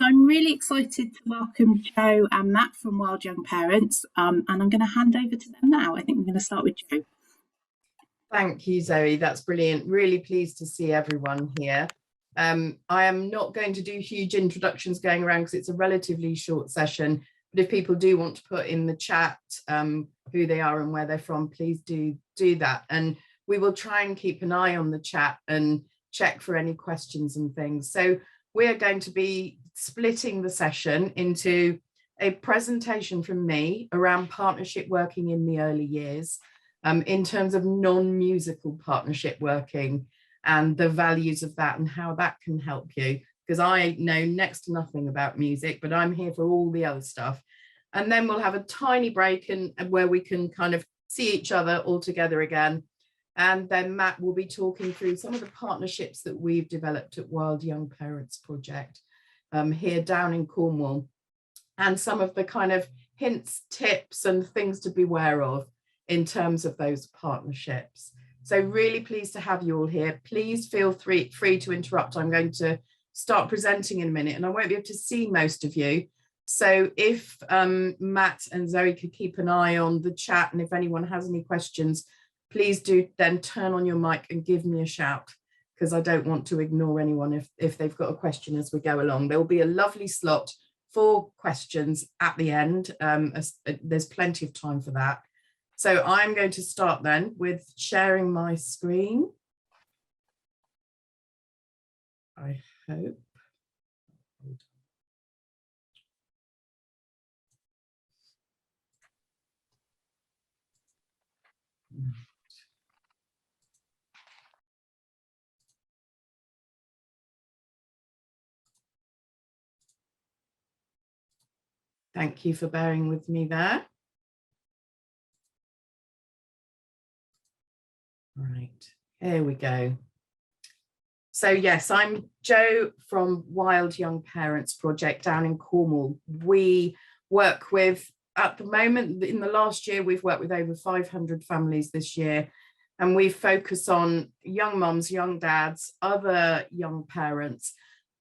So I'm really excited to welcome Joe and Matt from Wild Young Parents, and I'm going to hand over to them now. I think we're going to start with Joe. Thank you, Zoe. That's brilliant. Really pleased to see everyone here. I am not going to do huge introductions going around because it's a relatively short session. But if people do want to put in the chat who they are and where they're from, please do that. And we will try and keep an eye on the chat and check for any questions and things. So we're going to be splitting the session into a presentation from me around partnership working in the early years, in terms of non-musical partnership working and the values of that and how that can help you. Because I know next to nothing about music, but I'm here for all the other stuff. And then we'll have a tiny break and where we can kind of see each other all together again. And then Matt will be talking through some of the partnerships that we've developed at Wild Young Parents Project here down in Cornwall, and some of the kind of hints, tips and things to be aware of in terms of those partnerships. So really pleased to have you all here. Please feel free to interrupt. I'm going to start presenting in a minute and I won't be able to see most of you. So if Matt and Zoe could keep an eye on the chat, and if anyone has any questions, please do then turn on your mic and give me a shout, because I don't want to ignore anyone if they've got a question as we go along. There will be a lovely slot for questions at the end. There's plenty of time for that. So I'm going to start then with sharing my screen. I hope. Thank you for bearing with me there. Right, here we go. So yes, I'm Jo from Wild Young Parents Project down in Cornwall. We work with, at the moment, in the last year, we've worked with over 500 families this year, and we focus on young mums, young dads, other young parents,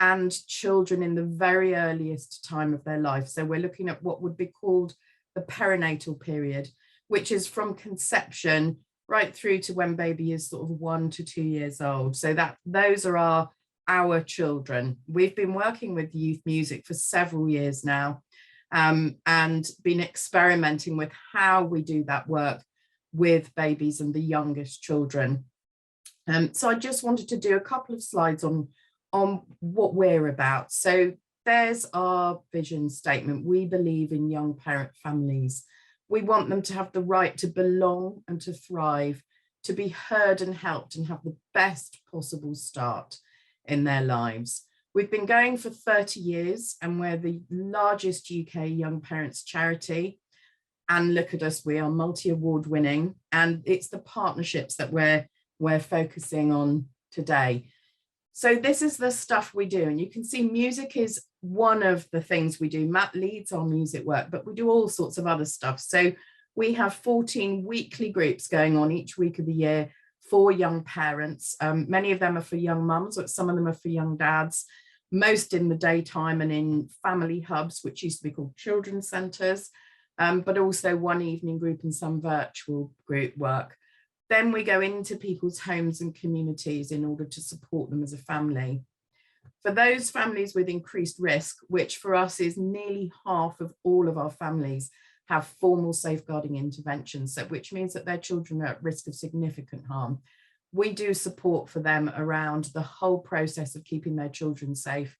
and children in the very earliest time of their life. So we're looking at what would be called the perinatal period, which is from conception right through to when baby is sort of 1 to 2 years old. So those are our children. We've been working with youth music for several years now, and been experimenting with how we do that work with babies and the youngest children. So I just wanted to do a couple of slides on what we're about. So there's our vision statement. We believe in young parent families. We want them to have the right to belong and to thrive, to be heard and helped and have the best possible start in their lives. We've been going for 30 years and we're the largest UK young parents charity. And look at us, we are multi-award winning, and it's the partnerships that we're focusing on today. So this is the stuff we do, and you can see music is one of the things we do. Matt leads our music work, but we do all sorts of other stuff. So we have 14 weekly groups going on each week of the year for young parents. Many of them are for young mums, but some of them are for young dads, most in the daytime and in family hubs, which used to be called children's centres, but also one evening group and some virtual group work. Then we go into people's homes and communities in order to support them as a family. For those families with increased risk, which for us is nearly half of all of our families, have formal safeguarding interventions, which means that their children are at risk of significant harm. We do support for them around the whole process of keeping their children safe,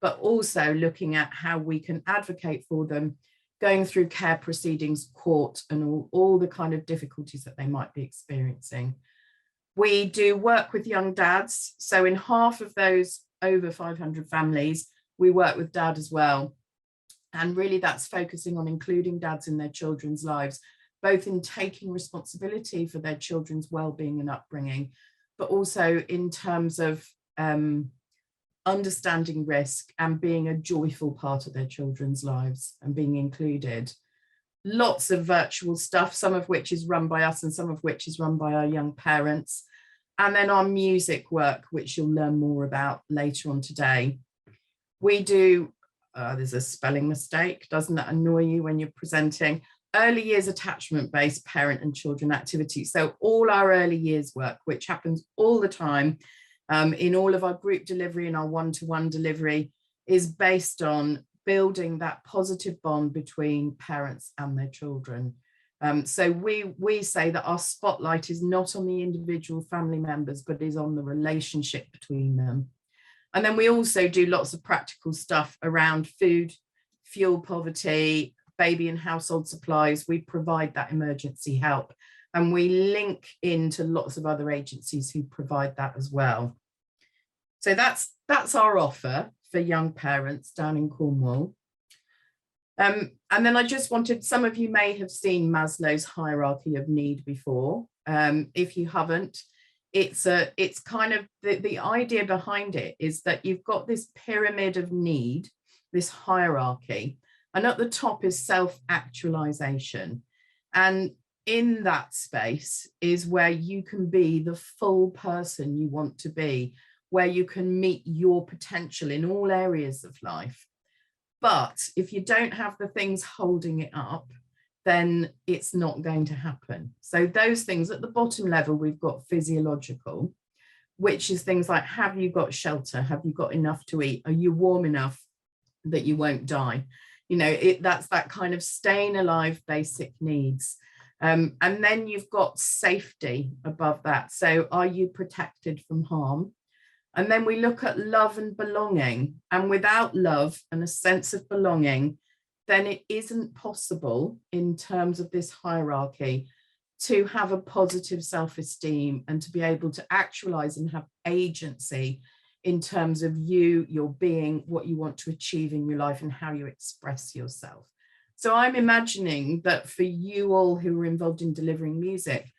but also looking at how we can advocate for them, going through care proceedings, court, and all the kind of difficulties that they might be experiencing. We do work with young dads. So in half of those over 500 families, we work with dad as well. And really that's focusing on including dads in their children's lives, both in taking responsibility for their children's well-being and upbringing, but also in terms of understanding risk and being a joyful part of their children's lives and being included. Lots of virtual stuff, some of which is run by us and some of which is run by our young parents. And then our music work, which you'll learn more about later on today. We do there's a spelling mistake. Doesn't that annoy you when you're presenting? Early years attachment-based parent and children activities. So all our early years work, which happens all the time in all of our group delivery and our one-to-one delivery, is based on building that positive bond between parents and their children. So we say that our spotlight is not on the individual family members, but is on the relationship between them. And then we also do lots of practical stuff around food, fuel poverty, baby and household supplies. We provide that emergency help, and we link into lots of other agencies who provide that as well. So that's our offer for young parents down in Cornwall. And then I just wanted, some of you may have seen Maslow's hierarchy of need before. If you haven't, it's kind of the idea behind it is that you've got this pyramid of need, this hierarchy, and at the top is self-actualization. And in that space is where you can be the full person you want to be, where you can meet your potential in all areas of life. But if you don't have the things holding it up, then it's not going to happen. So those things at the bottom level, we've got physiological, which is things like, have you got shelter? Have you got enough to eat? Are you warm enough that you won't die? You know, that's that kind of staying alive basic needs. And then you've got safety above that. So are you protected from harm? And then we look at love and belonging. And without love and a sense of belonging, then it isn't possible in terms of this hierarchy to have a positive self-esteem and to be able to actualize and have agency in terms of you, your being, what you want to achieve in your life and how you express yourself. So I'm imagining that for you all who are involved in delivering music,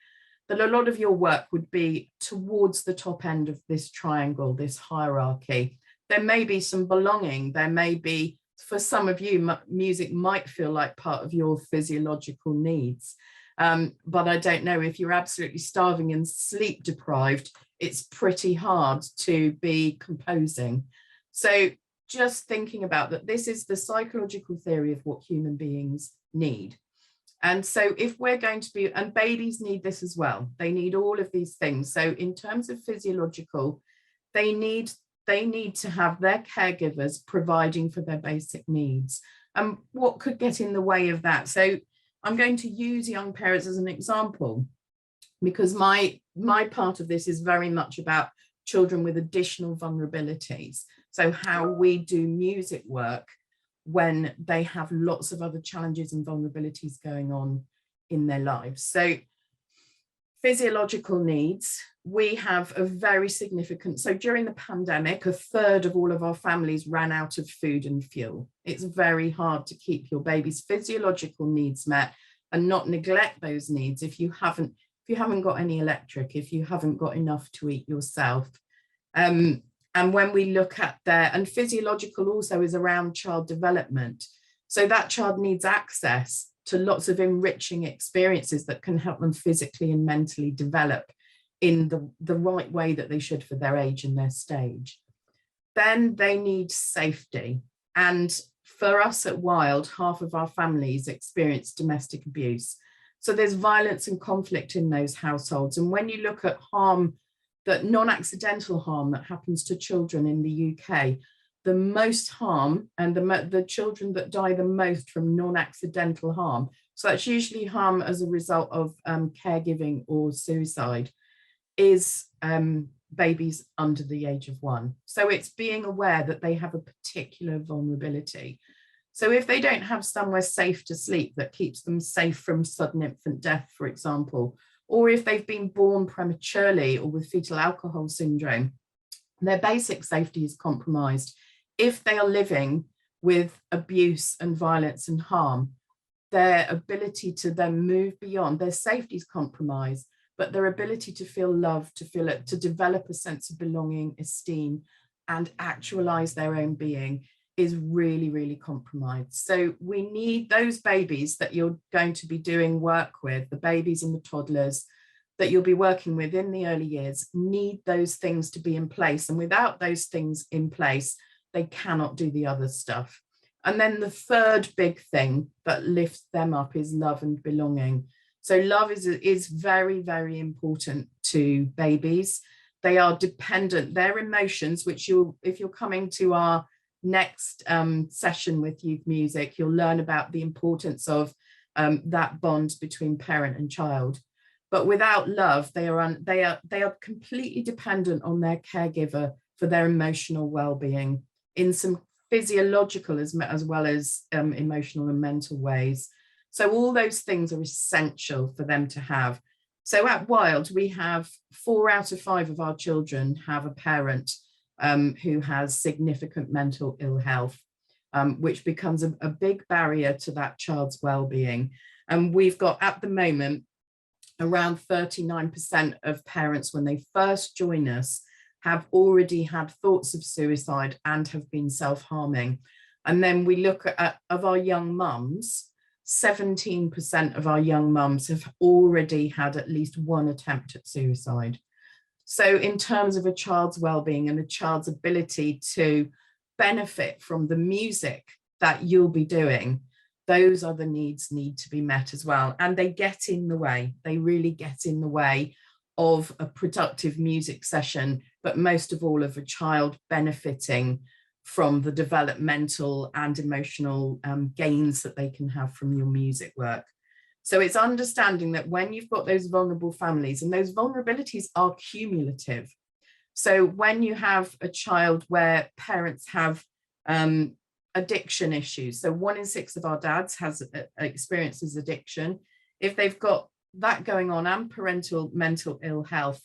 that a lot of your work would be towards the top end of this triangle, this hierarchy. There may be some belonging. There may be, for some of you, music might feel like part of your physiological needs. But I don't know, if you're absolutely starving and sleep deprived, it's pretty hard to be composing. So just thinking about that, this is the psychological theory of what human beings need. And so if we're going to be, and babies need this as well, they need all of these things. So in terms of physiological, they need to have their caregivers providing for their basic needs. And what could get in the way of that? So I'm going to use young parents as an example, because my part of this is very much about children with additional vulnerabilities. So how we do music work when they have lots of other challenges and vulnerabilities going on in their lives. So physiological needs, we have a very significant, so during the pandemic, a third of all of our families ran out of food and fuel. It's very hard to keep your baby's physiological needs met and not neglect those needs if you haven't got any electric, if you haven't got enough to eat yourself. And when we look at and physiological also is around child development. So that child needs access to lots of enriching experiences that can help them physically and mentally develop in the right way that they should for their age and their stage. Then they need safety. And for us at Wild, half of our families experience domestic abuse. So there's violence and conflict in those households. And when you look at harm, that non-accidental harm that happens to children in the UK, the most harm and the children that die the most from non-accidental harm, so that's usually harm as a result of caregiving or suicide, is babies under the age of 1. So it's being aware that they have a particular vulnerability. So if they don't have somewhere safe to sleep that keeps them safe from sudden infant death, for example, or if they've been born prematurely or with fetal alcohol syndrome, their basic safety is compromised. If they are living with abuse and violence and harm, their ability to then move beyond, their safety is compromised, but their ability to feel love, to develop a sense of belonging, esteem, and actualize their own being is really, really compromised. So we need those babies that you're going to be doing work with, the babies and the toddlers that you'll be working with in the early years, need those things to be in place. And without those things in place, they cannot do the other stuff. And then the third big thing that lifts them up is love and belonging. So love is very, very important to babies. They are dependent, their emotions, which if you're coming to our next session with youth music, you'll learn about the importance of that bond between parent and child. But without love, they are completely dependent on their caregiver for their emotional well-being in some physiological as well as emotional and mental ways. So all those things are essential for them to have. So at Wild, we have 4 out of 5 of our children have a parent who has significant mental ill health, which becomes a big barrier to that child's well-being. And we've got at the moment around 39% of parents, when they first join us, have already had thoughts of suicide and have been self-harming. And then we look at of our young mums, 17% of our young mums have already had at least one attempt at suicide. So in terms of a child's well-being and a child's ability to benefit from the music that you'll be doing, those other needs need to be met as well. And they get in the way. They really get in the way of a productive music session, but most of all of a child benefiting from the developmental and emotional gains that they can have from your music work. So it's understanding that when you've got those vulnerable families, and those vulnerabilities are cumulative. So when you have a child where parents have addiction issues, so 1 in 6 of our dads has experiences addiction. If they've got that going on and parental mental ill health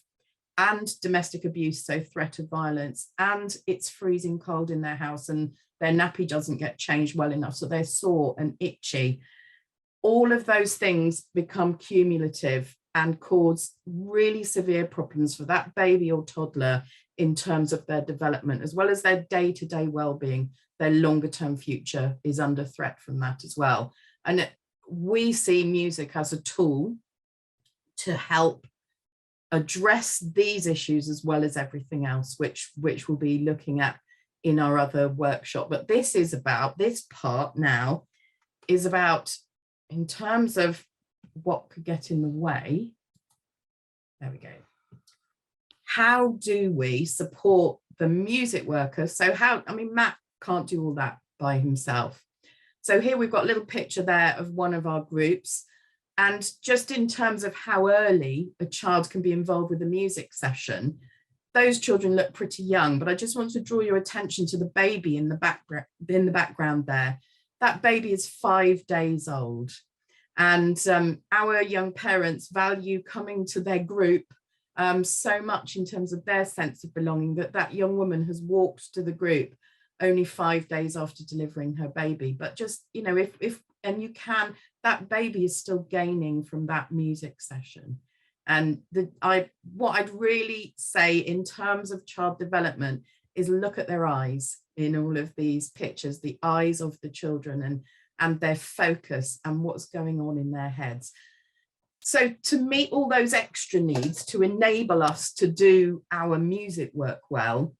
and domestic abuse, so threat of violence, and it's freezing cold in their house and their nappy doesn't get changed well enough, so they're sore and itchy, all of those things become cumulative and cause really severe problems for that baby or toddler in terms of their development, as well as their day-to-day well-being. Their longer-term future is under threat from that as well. And we see music as a tool to help address these issues as well as everything else, which we'll be looking at in our other workshop. But this part now is about, in terms of what could get in the way, there we go. How do we support the music workers? So Matt can't do all that by himself. So here we've got a little picture there of one of our groups. And just in terms of how early a child can be involved with a music session, those children look pretty young, but I just want to draw your attention to the baby in the background there. That baby is 5 days old. And our young parents value coming to their group so much in terms of their sense of belonging that young woman has walked to the group only 5 days after delivering her baby. But just, that baby is still gaining from that music session. And what I'd really say in terms of child development is look at their eyes in all of these pictures, the eyes of the children and their focus and what's going on in their heads. So to meet all those extra needs, to enable us to do our music work well,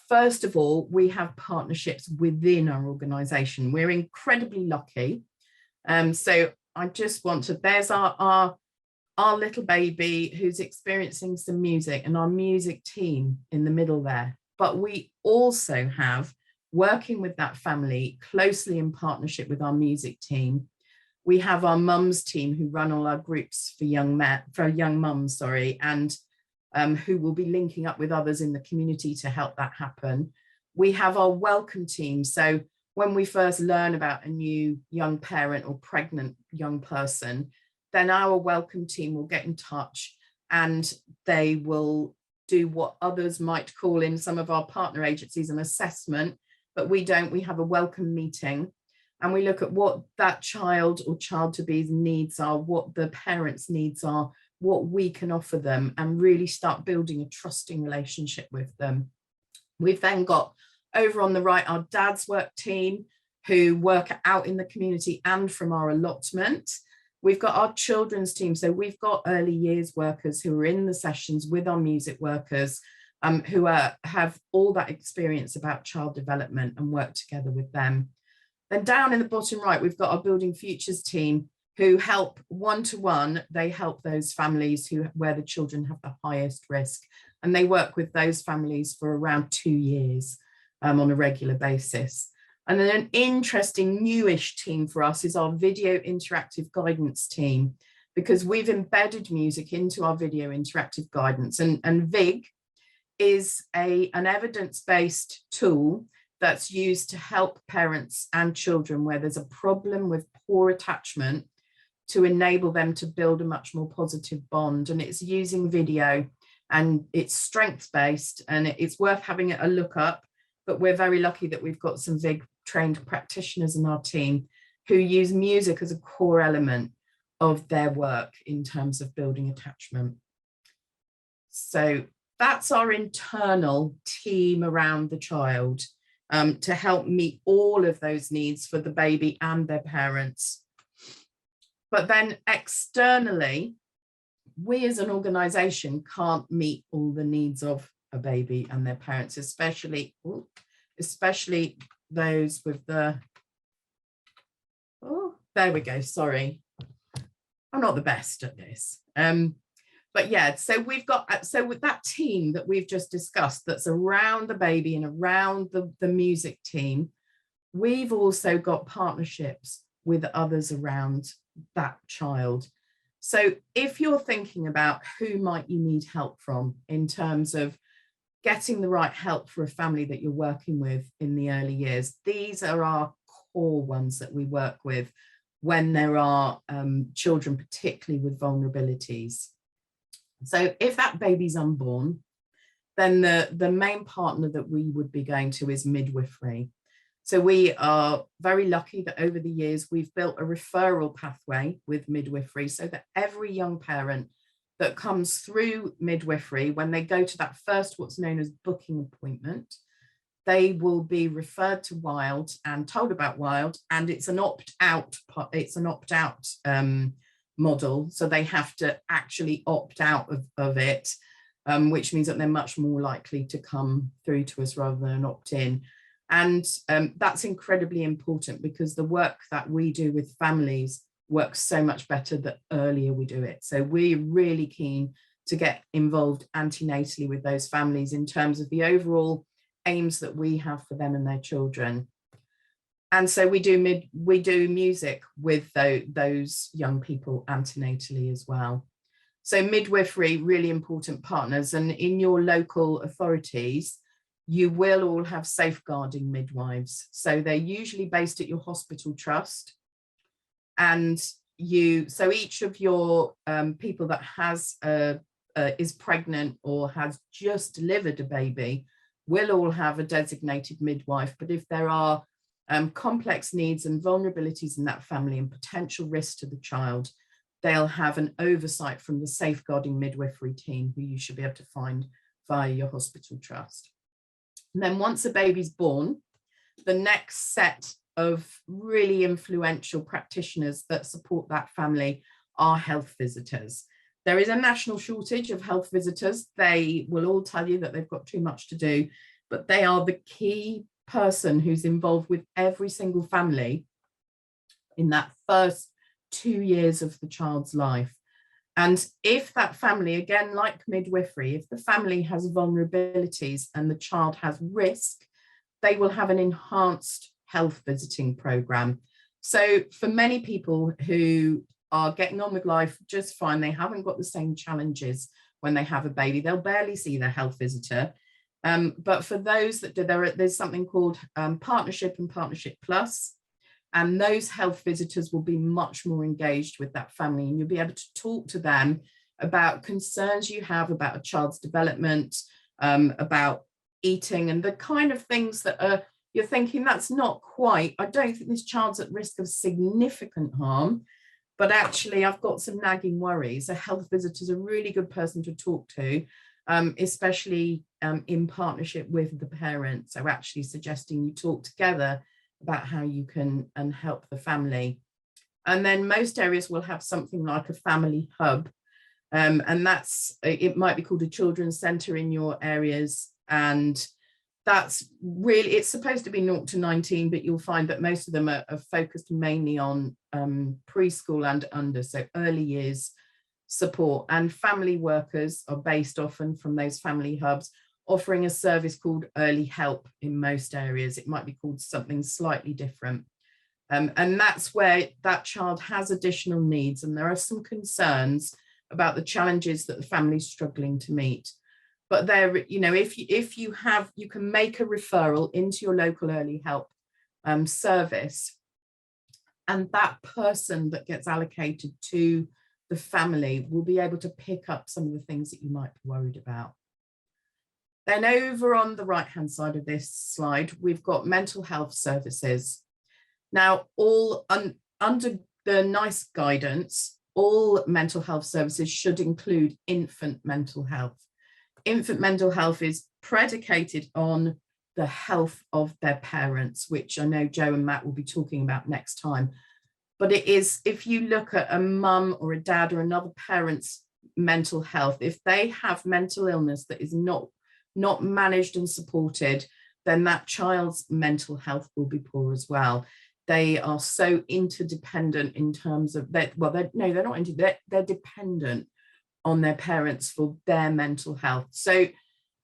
first of all, we have partnerships within our organisation. We're incredibly lucky. So I just want to, there's our little baby who's experiencing some music and our music team in the middle there. But we also have, working with that family closely in partnership with our music team, we have our mums team who run all our groups for young mums, and who will be linking up with others in the community to help that happen. We have our welcome team. So when we first learn about a new young parent or pregnant young person, then our welcome team will get in touch and they will do what others might call in some of our partner agencies an assessment, but we don't. We have a welcome meeting and we look at what that child or child-to-be's needs are, what the parents' needs are, what we can offer them, and really start building a trusting relationship with them. We've then got over on the right our dad's work team who work out in the community and from our allotment. We've got our children's team. So we've got early years workers who are in the sessions with our music workers who have all that experience about child development and work together with them. Then down in the bottom right, we've got our Building Futures team who help one-to-one. They help those families where the children have the highest risk. And they work with those families for around 2 years on a regular basis. And then an interesting newish team for us is our video interactive guidance team, because we've embedded music into our video interactive guidance. And VIG is an evidence-based tool that's used to help parents and children where there's a problem with poor attachment, to enable them to build a much more positive bond. And it's using video, and it's strengths-based, and it's worth having a look up. But we're very lucky that we've got some VIG trained practitioners in our team who use music as a core element of their work in terms of building attachment. So that's our internal team around the child, to help meet all of those needs for the baby and their parents. But then externally, we as an organisation can't meet all the needs of a baby and their parents, especially those with the, oh, there we go, sorry. I'm not the best at this. But yeah, so we've got, so with that team that we've just discussed, that's around the baby and around the music team, we've also got partnerships with others around that child. So if you're thinking about who might you need help from in terms of getting the right help for a family that you're working with in the early years, these are our core ones that we work with when there are children, particularly with vulnerabilities. So if that baby's unborn, then the main partner that we would be going to is midwifery. So we are very lucky that over the years, we've built a referral pathway with midwifery, so that every young parent that comes through midwifery, when they go to that first, what's known as booking appointment, they will be referred to Wild and told about Wild, and it's an opt-out model. So they have to actually opt out of it, which means that they're much more likely to come through to us rather than opt in. And that's incredibly important, because the work that we do with families works so much better the earlier we do it. So we're really keen to get involved antenatally with those families in terms of the overall aims that we have for them and their children. And so we do music with those young people antenatally as well. So midwifery, really important partners. And in your local authorities, you will all have safeguarding midwives. So they're usually based at your hospital trust. And so each of your people that is pregnant or has just delivered a baby will all have a designated midwife. But if there are complex needs and vulnerabilities in that family and potential risk to the child, they'll have an oversight from the safeguarding midwifery team, who you should be able to find via your hospital trust. And then once a baby's born, the next set of really influential practitioners that support that family are health visitors. There is a national shortage of health visitors. They will all tell you that they've got too much to do, but they are the key person who's involved with every single family in that first 2 years of the child's life. And if that family, again, like midwifery, if the family has vulnerabilities and the child has risk, they will have an enhanced health visiting program. So for many people who are getting on with life just fine, they haven't got the same challenges when they have a baby, they'll barely see their health visitor. But for those that do, there's something called Partnership and Partnership Plus. And those health visitors will be much more engaged with that family, and you'll be able to talk to them about concerns you have about a child's development, about eating, and the kind of things that you're thinking, that's not quite, I don't think this child's at risk of significant harm, but actually I've got some nagging worries. A health visitor is a really good person to talk to, especially in partnership with the parent. So actually suggesting you talk together about how you can help the family. And then most areas will have something like a family hub, and it might be called a children's centre in your areas, and that's really, it's supposed to be 0 to 19, but you'll find that most of them are focused mainly on preschool and under, so early years support. And family workers are based often from those family hubs, offering a service called early help in most areas. It might be called something slightly different. And that's where that child has additional needs, and there are some concerns about the challenges that the family's struggling to meet. But there, you know, if you have, you can make a referral into your local early help service, and that person that gets allocated to the family will be able to pick up some of the things that you might be worried about. Then over on the right-hand side of this slide, we've got mental health services. Now, all under the NICE guidance, all mental health services should include infant mental health. Infant mental health is predicated on the health of their parents, which I know Joe and Matt will be talking about next time. But it is, if you look at a mum or a dad or another parent's mental health, if they have mental illness that is not managed and supported, then that child's mental health will be poor as well. They are so interdependent in terms of that. Well, they're not they're dependent on their parents for their mental health. So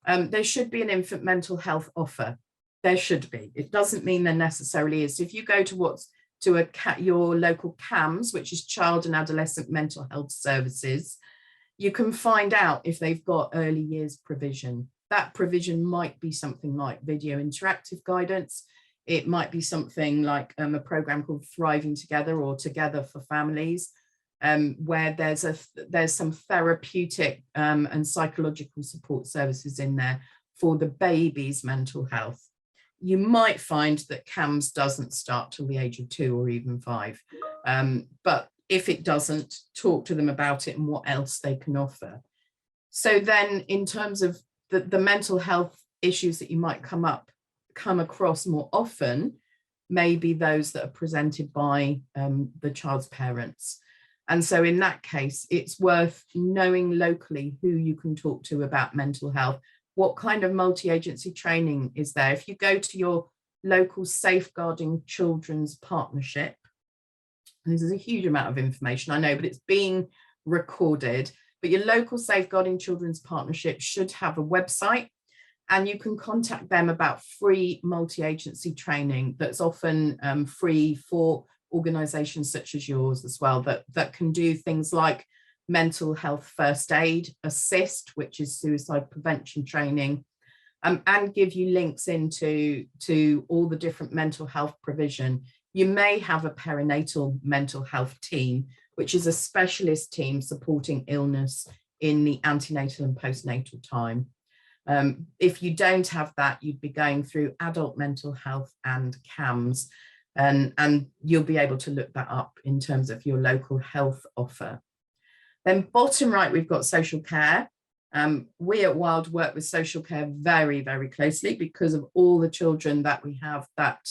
there should be an infant mental health offer. There should be. It doesn't mean there necessarily is. So if you go to your local CAMS, which is Child and Adolescent Mental Health Services, you can find out if they've got early years provision. That provision might be something like video interactive guidance. It might be something like a program called Thriving Together or Together for Families, where there's some therapeutic and psychological support services in there for the baby's mental health. You might find that CAMS doesn't start till the age of 2 or even 5. But if it doesn't, talk to them about it and what else they can offer. So then in terms of the mental health issues that you might come across more often, maybe those that are presented by the child's parents. And so in that case, it's worth knowing locally who you can talk to about mental health. What kind of multi-agency training is there? If you go to your local Safeguarding Children's Partnership, and this is a huge amount of information, I know, but it's being recorded, but your local Safeguarding Children's Partnership should have a website, and you can contact them about free multi-agency training that's often free for organisations such as yours as well, that can do things like mental health first aid, assist, which is suicide prevention training, and give you links into all the different mental health provision. You may have a perinatal mental health team, which is a specialist team supporting illness in the antenatal and postnatal time. If you don't have that, you'd be going through adult mental health and CAMS, and you'll be able to look that up in terms of your local health offer. Then bottom right, we've got social care. We at Wild work with social care very, very closely because of all the children that we have that,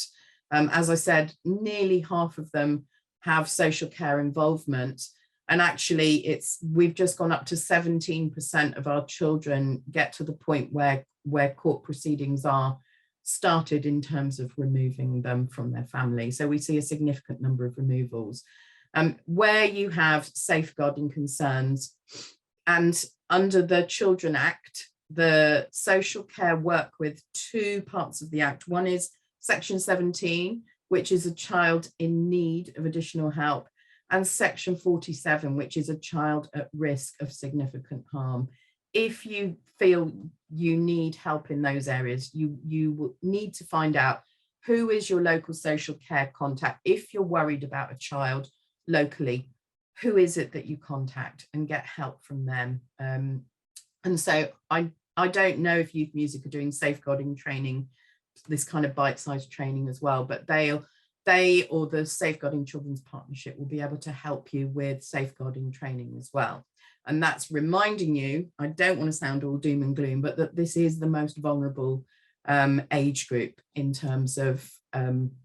as I said, nearly half of them have social care involvement. And actually we've just gone up to 17% of our children get to the point where court proceedings are started in terms of removing them from their family. So we see a significant number of removals. Where you have safeguarding concerns, and under the Children Act, the social care work with 2 parts of the Act. One is Section 17, which is a child in need of additional help, and Section 47, which is a child at risk of significant harm. If you feel you need help in those areas, you will need to find out who is your local social care contact. If you're worried about a child locally, who is it that you contact and get help from them? And so I don't know if Youth Music are doing safeguarding training, this kind of bite-sized training as well, but they or the Safeguarding Children's Partnership will be able to help you with safeguarding training as well. And that's reminding you, I don't want to sound all doom and gloom, but that this is the most vulnerable age group in terms of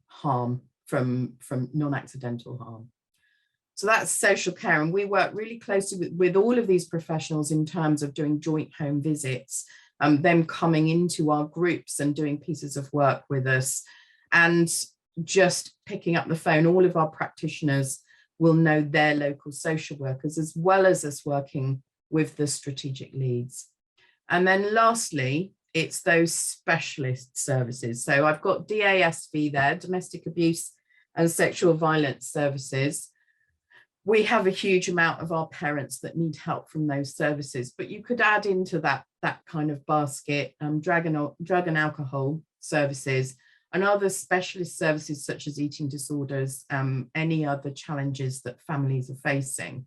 harm from non-accidental harm. So that's social care, and we work really closely with all of these professionals in terms of doing joint home visits them coming into our groups and doing pieces of work with us, and just picking up the phone. All of our practitioners will know their local social workers, as well as us working with the strategic leads. And then lastly, it's those specialist services. So I've got DASV there, domestic abuse and sexual violence services. We have a huge amount of our parents that need help from those services, but you could add into that kind of basket drug and alcohol services, and other specialist services such as eating disorders, any other challenges that families are facing.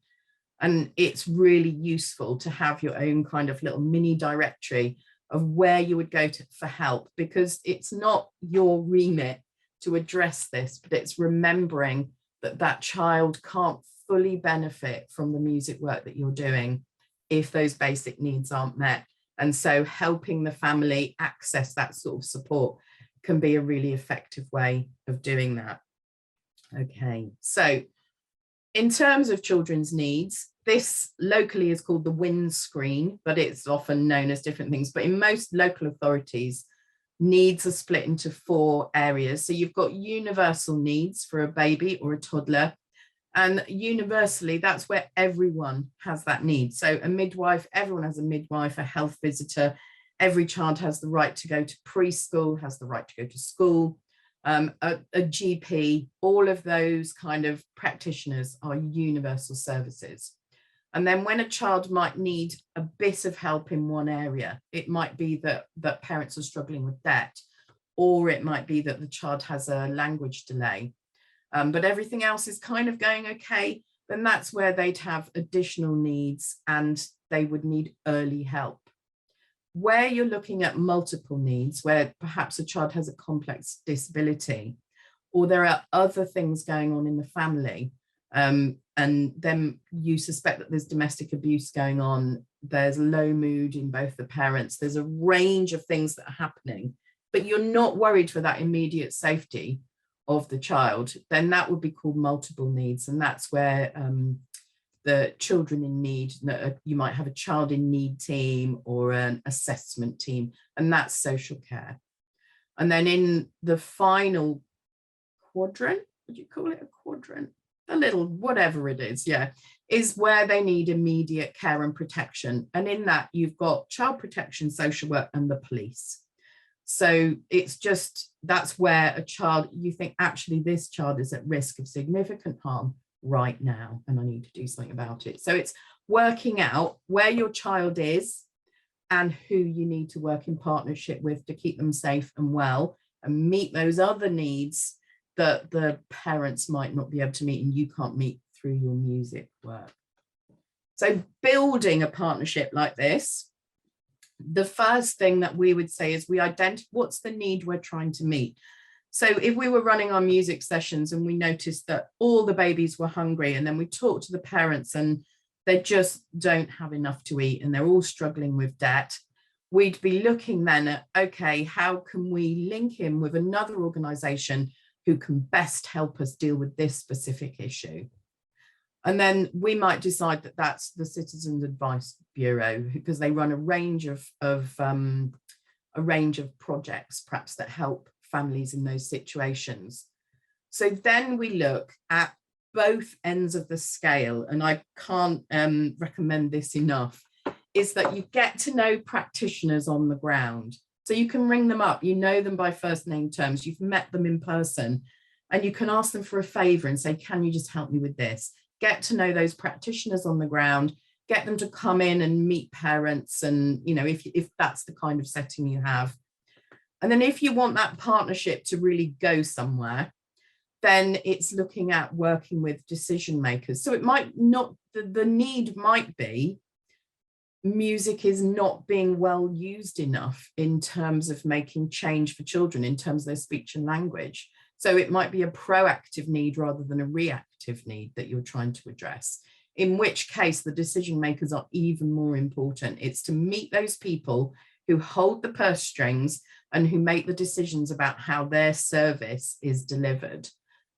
And it's really useful to have your own kind of little mini directory of where you would go to for help, because it's not your remit to address this, but it's remembering that that child can't fully benefit from the music work that you're doing if those basic needs aren't met. And so helping the family access that sort of support can be a really effective way of doing that. Okay, so in terms of children's needs, this locally is called the windscreen, but it's often known as different things. But in most local authorities, needs are split into 4 areas. So you've got universal needs for a baby or a toddler. And universally, that's where everyone has that need. So a midwife, everyone has a midwife, a health visitor. Every child has the right to go to preschool, has the right to go to school, a GP. All of those kind of practitioners are universal services. And then when a child might need a bit of help in one area, it might be that parents are struggling with debt, or it might be that the child has a language delay, but everything else is kind of going okay, then that's where they'd have additional needs and they would need early help. Where you're looking at multiple needs, where perhaps a child has a complex disability, or there are other things going on in the family, and then you suspect that there's domestic abuse going on, there's low mood in both the parents, there's a range of things that are happening, but you're not worried for that immediate safety of the child, then that would be called multiple needs. And that's where the children in need, you might have a child in need team or an assessment team, and that's social care. And then in the final quadrant, would you call it a quadrant? A little, whatever it is, yeah, is where they need immediate care and protection. And in that, you've got child protection, social work, and the police. So it's just, that's where a child, you think, actually, this child is at risk of significant harm right now, and I need to do something about it. So it's working out where your child is and who you need to work in partnership with to keep them safe and well and meet those other needs that the parents might not be able to meet and you can't meet through your music work. So building a partnership like this, the first thing that we would say is we identify what's the need we're trying to meet. So if we were running our music sessions and we noticed that all the babies were hungry, and then we talked to the parents and they just don't have enough to eat and they're all struggling with debt, we'd be looking then at, okay, how can we link in with another organisation who can best help us deal with this specific issue? And then we might decide that that's the Citizens Advice Bureau, because they run a range of projects perhaps that help families in those situations. So then we look at both ends of the scale, and I can't recommend this enough, is that you get to know practitioners on the ground. So you can ring them up, you know them by first name terms, you've met them in person, and you can ask them for a favour and say, can you just help me with this? Get to know those practitioners on the ground, get them to come in and meet parents, and if that's the kind of setting you have. And then if you want that partnership to really go somewhere, then it's looking at working with decision makers. So it might not, the need might be music is not being well used enough in terms of making change for children in terms of their speech and language. So it might be a proactive need rather than a reactive need that you're trying to address, in which case the decision makers are even more important. It's to meet those people who hold the purse strings and who make the decisions about how their service is delivered.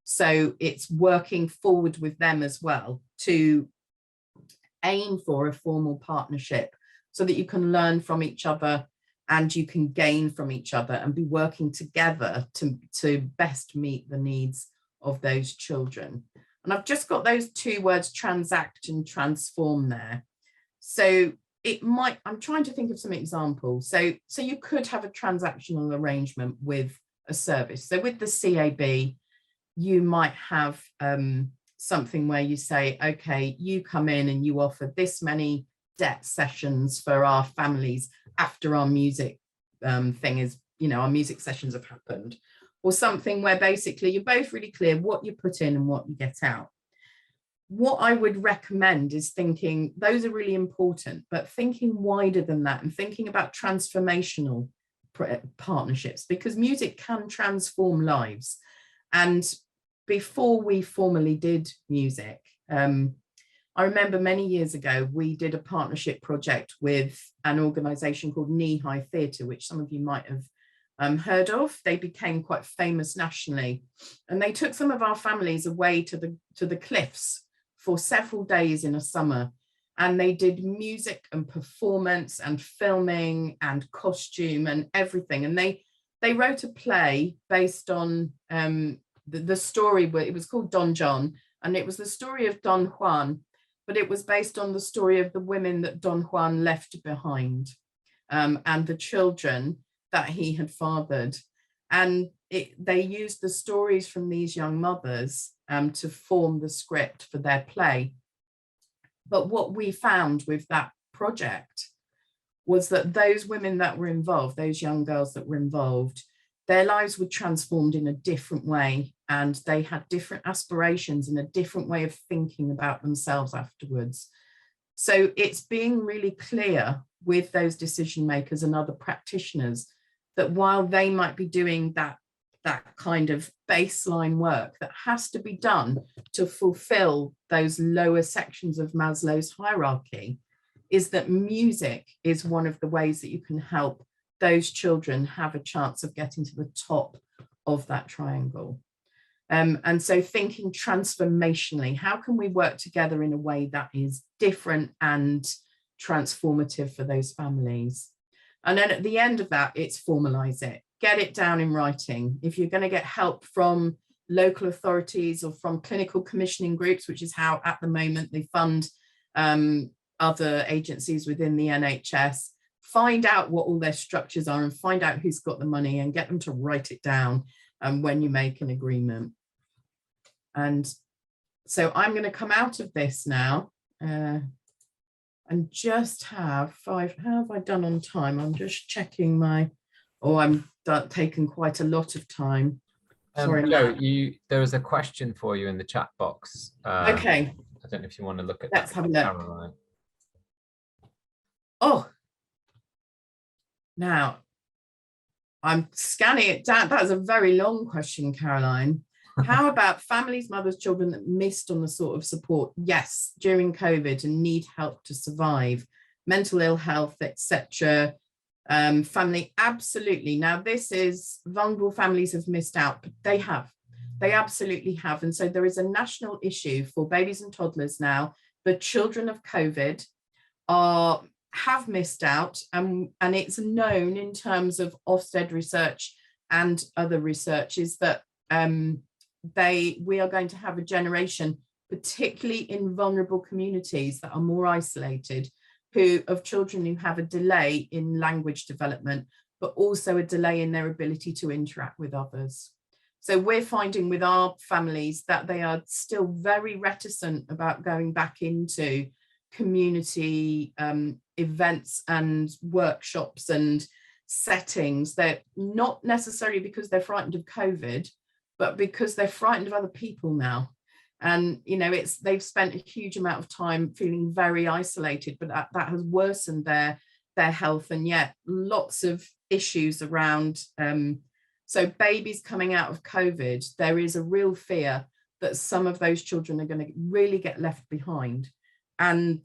So it's working forward with them as well to aim for a formal partnership so that you can learn from each other and you can gain from each other and be working together to best meet the needs of those children. And I've just got those two words, transact and transform, there. So I'm trying to think of some examples. So you could have a transactional arrangement with a service. So with the CAB, you might have something where you say, okay, you come in and you offer this many debt sessions for our families after our music thing is, our music sessions have happened, or something where basically you're both really clear what you put in and what you get out. What I would recommend is thinking, those are really important, but thinking wider than that and thinking about transformational partnerships, because music can transform lives. And before we formally did music, I remember many years ago, we did a partnership project with an organisation called Knee High Theatre, which some of you might have heard of. They became quite famous nationally, and they took some of our families away to the cliffs for several days in a summer, and they did music and performance and filming and costume and everything. And they wrote a play based on the story, where it was called Don John, and it was the story of Don Juan, but it was based on the story of the women that Don Juan left behind, and the children that he had fathered. And they used the stories from these young mothers to form the script for their play. But what we found with that project was that those women that were involved, those young girls that were involved, their lives were transformed in a different way, and they had different aspirations and a different way of thinking about themselves afterwards. So it's being really clear with those decision makers and other practitioners that while they might be doing that kind of baseline work that has to be done to fulfill those lower sections of Maslow's hierarchy, is that music is one of the ways that you can help those children have a chance of getting to the top of that triangle. And so thinking transformationally, how can we work together in a way that is different and transformative for those families? And then at the end of that, it's formalize it, get it down in writing. If you're going to get help from local authorities or from clinical commissioning groups, which is how at the moment they fund other agencies within the NHS, find out what all their structures are and find out who's got the money and get them to write it down when you make an agreement. And so I'm going to come out of this now and just have five. How have I done on time? I'm just checking I'm taking quite a lot of time. Sorry, Joe, there was a question for you in the chat box. Okay. I don't know if you want to look at Let's that. have a look. Caroline. Oh, now I'm scanning it down. That was a very long question, Caroline. How about families, mothers, children that missed on the sort of support, yes, during COVID and need help to survive, mental ill health, etc. Family, absolutely. Now, this is vulnerable families have missed out, but they absolutely have. And so there is a national issue for babies and toddlers now. The children of COVID have missed out, and it's known in terms of Ofsted research and other research is that we are going to have a generation, particularly in vulnerable communities that are more isolated, of children who have a delay in language development, but also a delay in their ability to interact with others. So we're finding with our families that they are still very reticent about going back into community events and workshops and settings. They're not necessarily because they're frightened of COVID, but because they're frightened of other people now. And, they've spent a huge amount of time feeling very isolated, but that has worsened their health. And yet lots of issues around. So babies coming out of COVID, there is a real fear that some of those children are going to really get left behind. And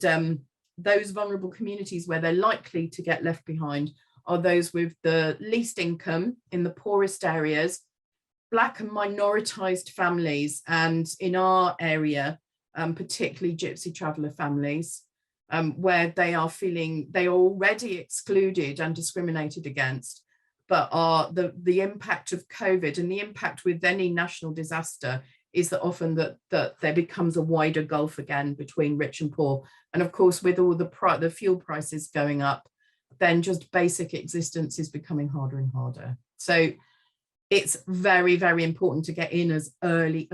those vulnerable communities where they're likely to get left behind are those with the least income in the poorest areas, Black and minoritized families, and in our area, particularly gypsy traveller families, where they are feeling they are already excluded and discriminated against, but are the impact of COVID and the impact with any national disaster is that often that there becomes a wider gulf again between rich and poor. And of course, with all the fuel prices going up, then just basic existence is becoming harder and harder. So it's very, very important to get in as early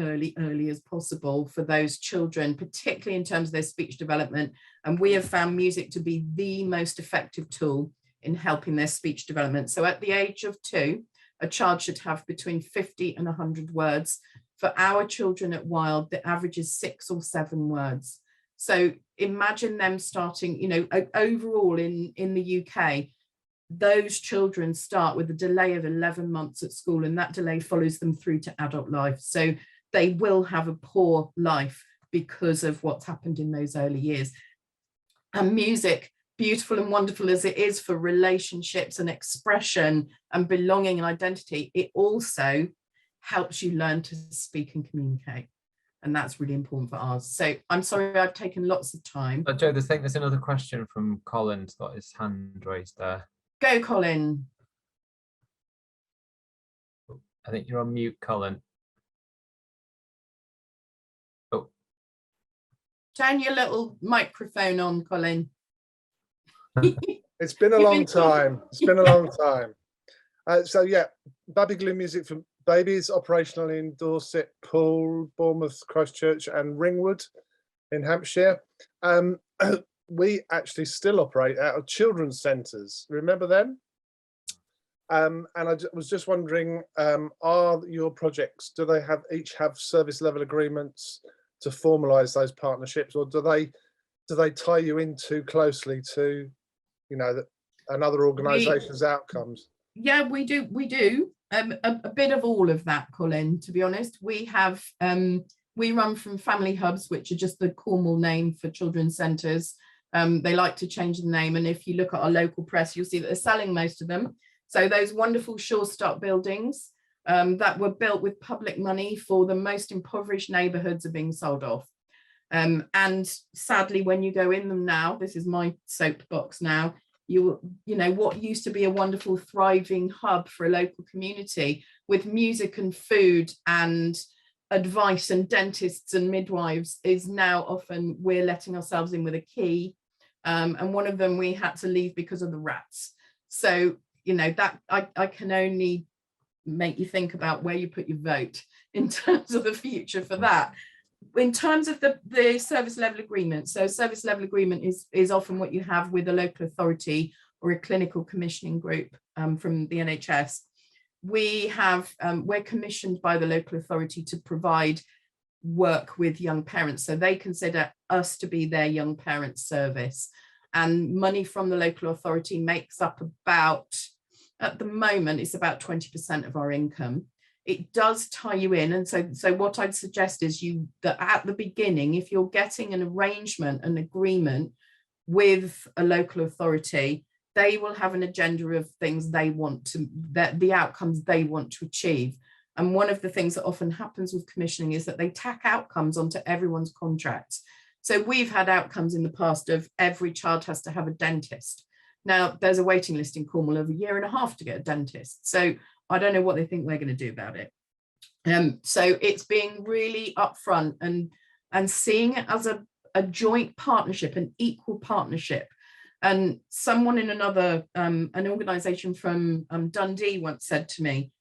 as possible for those children, particularly in terms of their speech development. And we have found music to be the most effective tool in helping their speech development. So at the age of 2, a child should have between 50 and 100 words. For our children at Wild, the average is 6 or 7 words. So imagine them starting, you know, overall in the UK, those children start with a delay of 11 months at school, and that delay follows them through to adult life. So they will have a poor life because of what's happened in those early years. And music, beautiful and wonderful as it is for relationships and expression and belonging and identity, it also helps you learn to speak and communicate. And that's really important for ours. So I'm sorry I've taken lots of time. Joe, I think there's another question from Colin's got his hand raised there. Go, Colin. I think you're on mute, Colin. Oh. Turn your little microphone on, Colin. It's been a long time. It's been a long time. So yeah, Baby Glue Music for Babies, operational in Dorset, Poole, Bournemouth, Christchurch and Ringwood in Hampshire. We actually still operate out of children's centres. Remember them? And I was just wondering, are your projects, do they each have service level agreements to formalise those partnerships, or do they tie you in too closely to, you know, another organisation's outcomes? Yeah, we do. A bit of all of that, Colin, to be honest. We have we run from family hubs, which are just the Cornwall name for children's centres. They like to change the name, and if you look at our local press, you'll see that they're selling most of them. So those wonderful Shore Stop buildings that were built with public money for the most impoverished neighbourhoods are being sold off. And sadly, when you go in them now, this is my soapbox now, you know what used to be a wonderful thriving hub for a local community with music and food and advice and dentists and midwives is now often we're letting ourselves in with a key, and one of them we had to leave because of the rats. So you know that I can only make you think about where you put your vote in terms of the future for that. In terms of the service level agreement, so service level agreement is often what you have with a local authority or a clinical commissioning group from the NHS. We have, we're commissioned by the local authority to provide work with young parents. So they consider us to be their young parents service. And money from the local authority makes up about, at the moment, it's about 20% of our income. It does tie you in. And so what I'd suggest is that at the beginning, if you're getting an arrangement, an agreement with a local authority, they will have an agenda of things they want to, that the outcomes they want to achieve. And one of the things that often happens with commissioning is that they tack outcomes onto everyone's contracts. So we've had outcomes in the past of every child has to have a dentist. Now there's a waiting list in Cornwall of 1.5 years to get a dentist. So I don't know what they think we're going to do about it. So it's being really upfront and seeing it as a joint partnership, an equal partnership. And someone in another, an organisation from Dundee once said to me,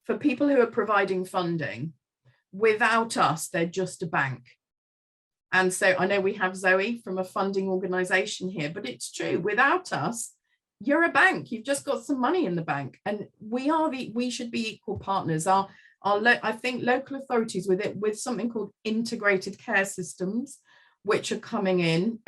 for people who are providing funding, without us, they're just a bank. And so I know we have Zoe from a funding organisation here, but it's true, without us, you're a bank, you've just got some money in the bank, and we should be equal partners. I think local authorities with something called integrated care systems, which are coming in,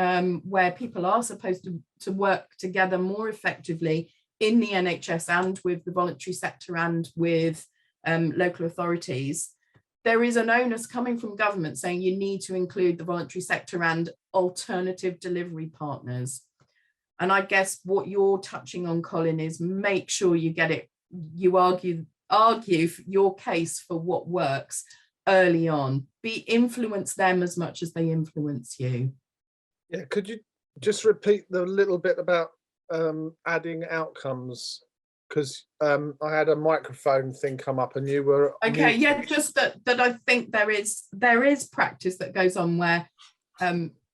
where people are supposed to work together more effectively in the NHS and with the voluntary sector and with local authorities. There is an onus coming from government saying you need to include the voluntary sector and alternative delivery partners. And I guess what you're touching on, Colin, is make sure you get it, you argue your case for what works influence them as much as they influence you. Yeah, could you just repeat the little bit about adding outcomes, because I had a microphone thing come up and you were Okay, muted. yeah, just that I think there is practice that goes on where,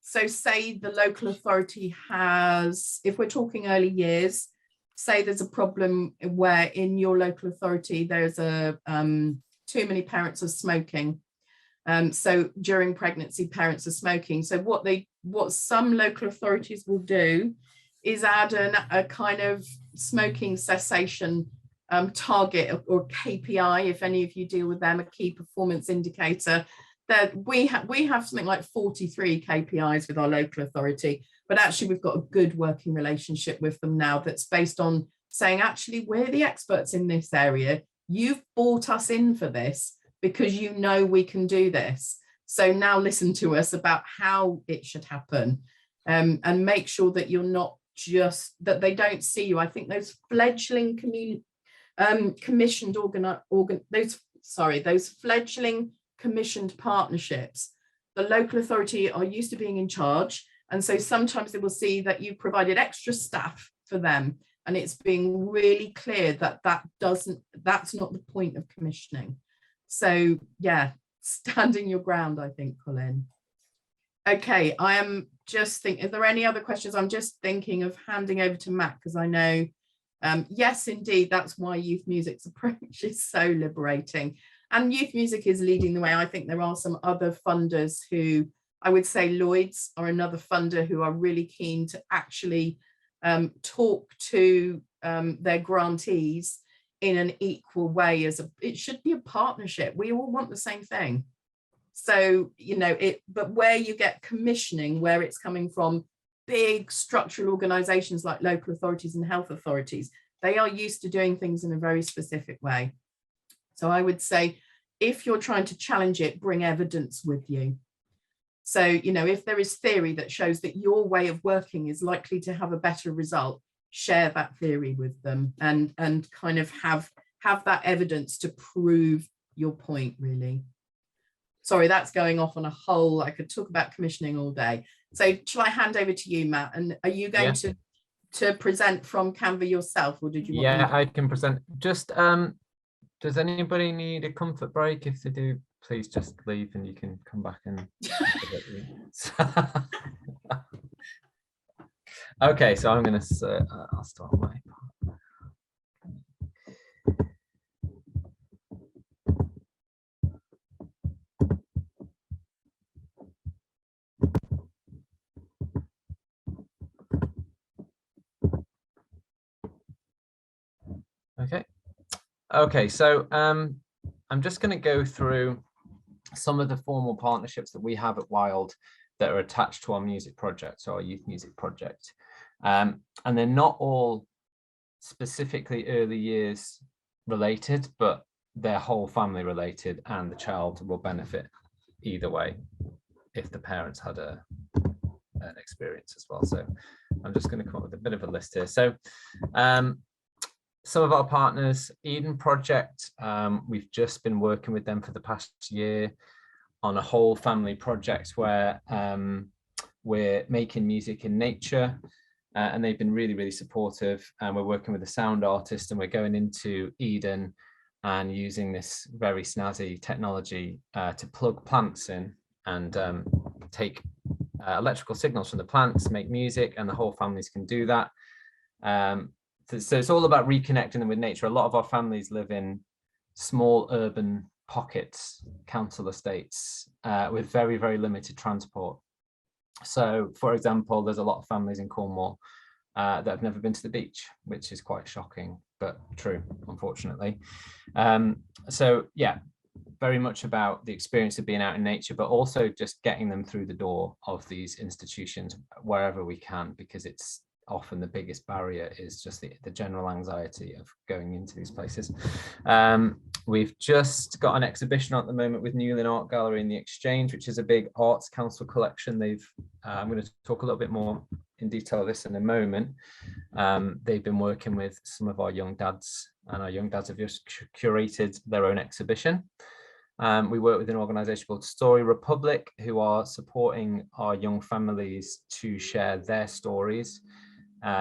so say the local authority has, if we're talking early years, say there's a problem where in your local authority there's a too many parents are smoking. So during pregnancy, parents are smoking. So what some local authorities will do is add a kind of smoking cessation target or KPI, if any of you deal with them, a key performance indicator. That we have something like 43 KPIs with our local authority, but actually we've got a good working relationship with them now that's based on saying, actually, we're the experts in this area. You've brought us in for this because you know we can do this. So now listen to us about how it should happen, and make sure that you're not just, that they don't see you. I think those fledgling those fledgling commissioned partnerships, the local authority are used to being in charge, and so sometimes they will see that you've provided extra staff for them, and it's being really clear that that's not the point of commissioning. So yeah, standing your ground, I think, Colin. Okay, I am just thinking, are there any other questions? I'm just thinking of handing over to Matt, because I know, yes, indeed, that's why youth music's approach is so liberating. And youth music is leading the way. I think there are some other funders who, I would say Lloyd's are another funder who are really keen to actually talk to their grantees in an equal way. It should be a partnership. We all want the same thing. So, you know, but where you get commissioning, where it's coming from big structural organizations like local authorities and health authorities, they are used to doing things in a very specific way. So I would say, if you're trying to challenge it, bring evidence with you. So, you know, if there is theory that shows that your way of working is likely to have a better result, share that theory with them and kind of have that evidence to prove your point, really. Sorry, that's going off on a whole, I could talk about commissioning all day. So shall I hand over to you, Matt? And are you going to present from Canva yourself, or did you want Yeah, I can present. Just does anybody need a comfort break? If they do, please just leave and you can come back and okay, so I'm gonna I'll start my part. Okay, so I'm just going to go through some of the formal partnerships that we have at Wild that are attached to our music project, so our youth music project. And they're not all specifically early years related, but they're whole family related, and the child will benefit either way if the parents had an experience as well. So I'm just going to come up with a bit of a list here. So some of our partners, Eden Project, we've just been working with them for the past year on a whole family project where we're making music in nature, and they've been really, really supportive. And we're working with a sound artist, and we're going into Eden and using this very snazzy technology to plug plants in and take electrical signals from the plants, make music, and the whole families can do that. So it's all about reconnecting them with nature. A lot of our families live in small urban pockets, council estates, with very, very limited transport. So, for example, there's a lot of families in Cornwall that have never been to the beach, which is quite shocking, but true, unfortunately. So, yeah, very much about the experience of being out in nature, but also just getting them through the door of these institutions wherever we can, because it's often the biggest barrier is just the general anxiety of going into these places. We've just got an exhibition at the moment with Newlyn Art Gallery in the Exchange, which is a big Arts Council collection. I'm going to talk a little bit more in detail of this in a moment. They've been working with some of our young dads, and our young dads have just curated their own exhibition. We work with an organisation called Story Republic, who are supporting our young families to share their stories,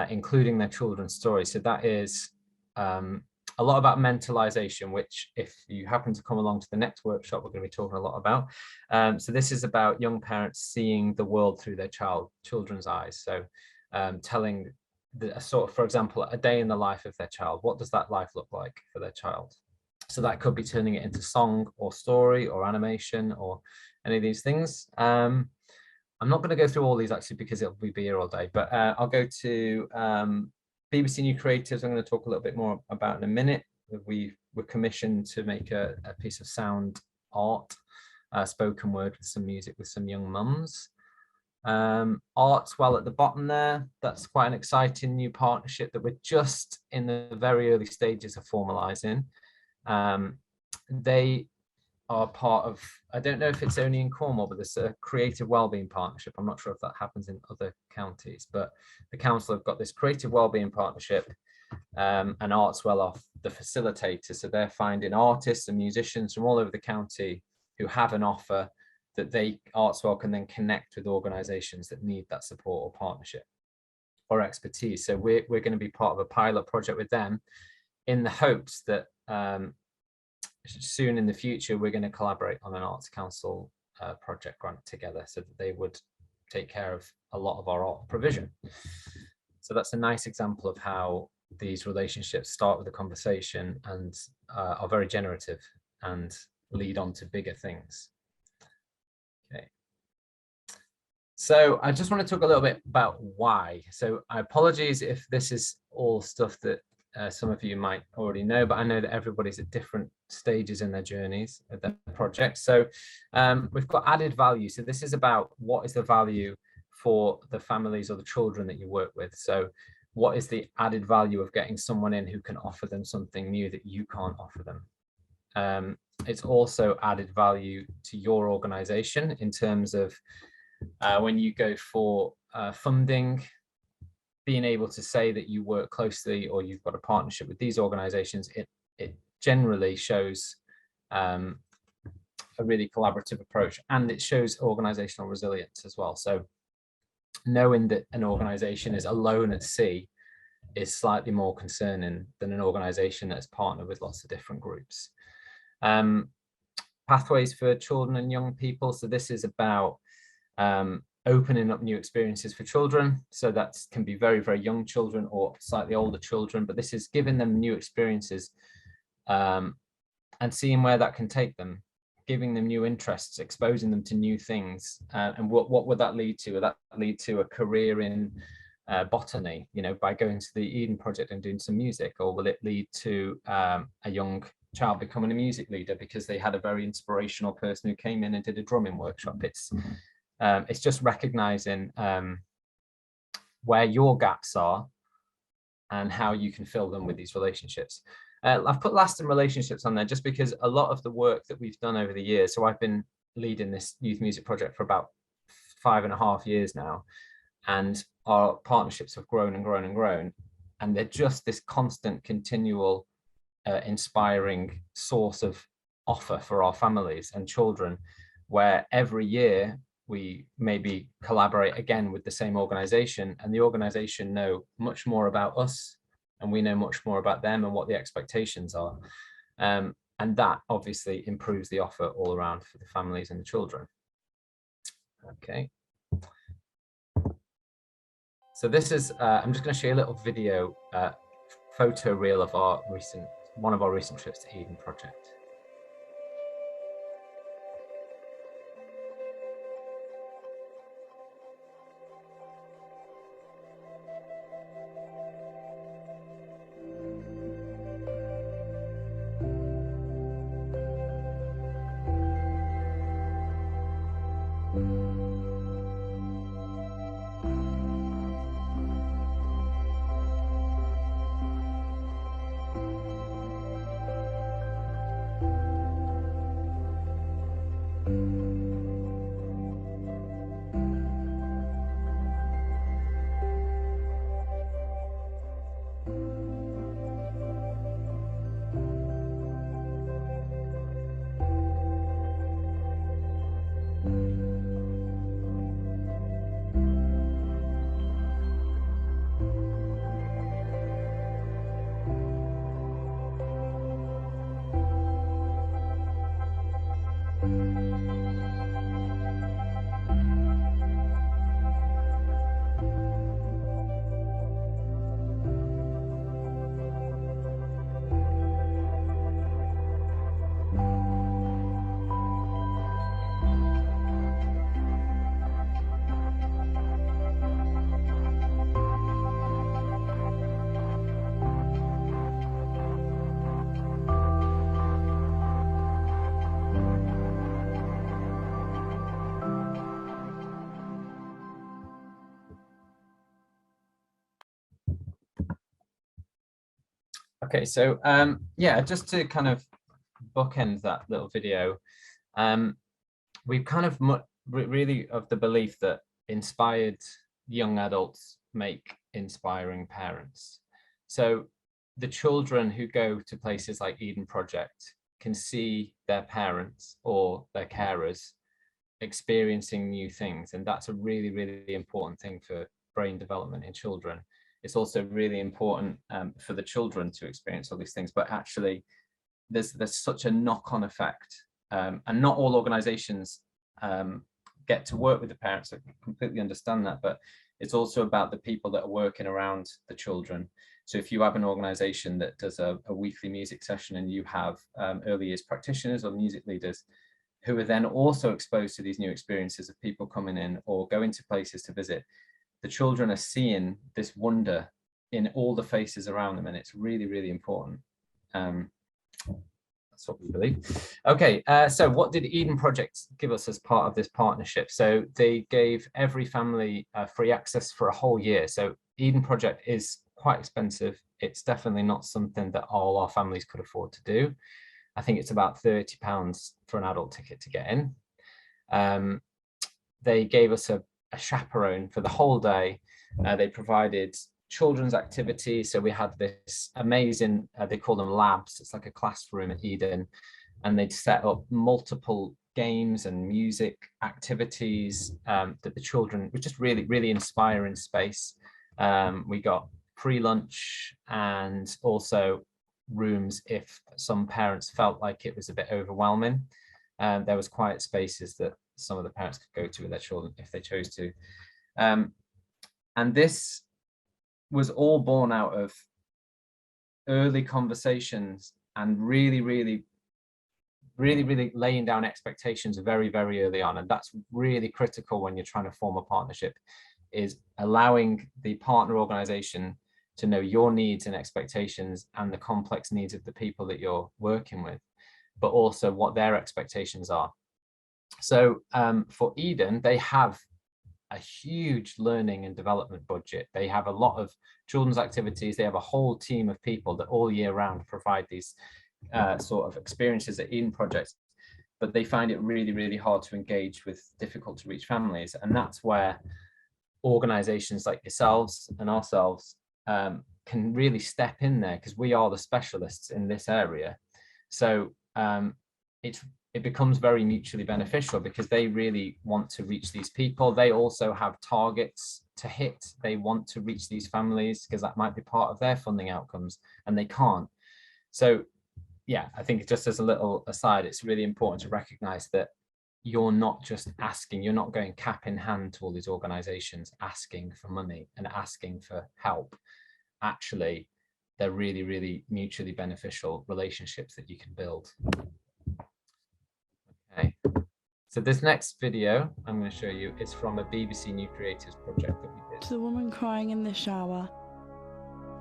including their children's stories. So that is a lot about mentalization, which if you happen to come along to the next workshop, we're going to be talking a lot about. So this is about young parents seeing the world through their children's eyes. So telling a sort of, for example, a day in the life of their child. What does that life look like for their child? So that could be turning it into song or story or animation or any of these things. I'm not going to go through all these actually because it'll be here all day, but I'll go to BBC New Creatives. I'm going to talk a little bit more about in a minute. We were commissioned to make a piece of sound art, spoken word with some music with some young mums. Artswell at the bottom there, that's quite an exciting new partnership that we're just in the very early stages of formalizing. They are part of, I don't know if it's only in Cornwall, but there's a creative wellbeing partnership. I'm not sure if that happens in other counties, but the council have got this creative wellbeing partnership, and Artswell are the facilitator. So they're finding artists and musicians from all over the county who have an offer that Artswell can then connect with organisations that need that support or partnership or expertise. So we're going to be part of a pilot project with them in the hopes that soon in the future, we're going to collaborate on an Arts Council project grant together so that they would take care of a lot of our art provision. So that's a nice example of how these relationships start with a conversation and are very generative and lead on to bigger things. Okay. So I just want to talk a little bit about why. So apologies if this is all stuff that some of you might already know, but I know that everybody's at different stages in their journeys of their projects. So we've got added value. So this is about what is the value for the families or the children that you work with. So what is the added value of getting someone in who can offer them something new that you can't offer them? It's also added value to your organization in terms of when you go for funding, being able to say that you work closely or you've got a partnership with these organizations, it generally shows a really collaborative approach, and it shows organizational resilience as well. So knowing that an organization is alone at sea is slightly more concerning than an organization that's partnered with lots of different groups. Pathways for children and young people. So this is about opening up new experiences for children. So that can be very, very young children or slightly older children, but this is giving them new experiences and seeing where that can take them, giving them new interests, exposing them to new things. And what would that lead to? Would that lead to a career in botany, you know, by going to the Eden Project and doing some music? Or will it lead to a young child becoming a music leader because they had a very inspirational person who came in and did a drumming workshop? It's just recognizing where your gaps are and how you can fill them with these relationships. I've put lasting relationships on there just because a lot of the work that we've done over the years, so I've been leading this youth music project for about 5.5 years now, and our partnerships have grown and grown and grown, and they're just this constant, continual, inspiring source of offer for our families and children, where every year we maybe collaborate again with the same organization, and the organization know much more about us and we know much more about them and what the expectations are. And that obviously improves the offer all around for the families and the children. Okay. So this is, I'm just going to show you a little video, photo reel of one of our recent trips to Eden Project. Okay, so yeah, just to kind of bookend that little video, we've kind of really of the belief that inspired young adults make inspiring parents. So the children who go to places like Eden Project can see their parents or their carers experiencing new things, and that's a really, really important thing for brain development in children. It's also really important for the children to experience all these things, but actually there's such a knock-on effect, and not all organizations get to work with the parents. I completely understand that, but it's also about the people that are working around the children. So if you have an organization that does a weekly music session and you have early years practitioners or music leaders who are then also exposed to these new experiences of people coming in or going to places to visit, the children are seeing this wonder in all the faces around them, and it's really, really important. That's what we believe. Okay, so what did Eden Project give us as part of this partnership? So they gave every family free access for a whole year. So Eden Project is quite expensive. It's definitely not something that all our families could afford to do. I think it's about £30 for an adult ticket to get in. They gave us a chaperone for the whole day. They provided children's activities. So we had this amazing, they call them labs. It's like a classroom at Eden. And they'd set up multiple games and music activities that the children were just really, really inspiring space. We got free lunch and also rooms if some parents felt like it was a bit overwhelming. There was quiet spaces that some of the parents could go to with their children if they chose to. And this was all born out of early conversations and really laying down expectations very, very early on. And that's really critical when you're trying to form a partnership, is allowing the partner organization to know your needs and expectations and the complex needs of the people that you're working with, but also what their expectations are. So for Eden, they have a huge learning and development budget. They have a lot of children's activities. They have a whole team of people that all year round provide these sort of experiences at Eden Project, but they find it really, really hard to engage with difficult to reach families. And that's where organizations like yourselves and ourselves can really step in there, because we are the specialists in this area. So it becomes very mutually beneficial, because they really want to reach these people. They also have targets to hit. They want to reach these families because that might be part of their funding outcomes, and they can't. So yeah, I think just as a little aside, it's really important to recognize that you're not just asking, you're not going cap in hand to all these organizations asking for money and asking for help. Actually, they're really, really mutually beneficial relationships that you can build. Okay, so this next video I'm going to show you is from a BBC New Creators project that we did. To the woman crying in the shower.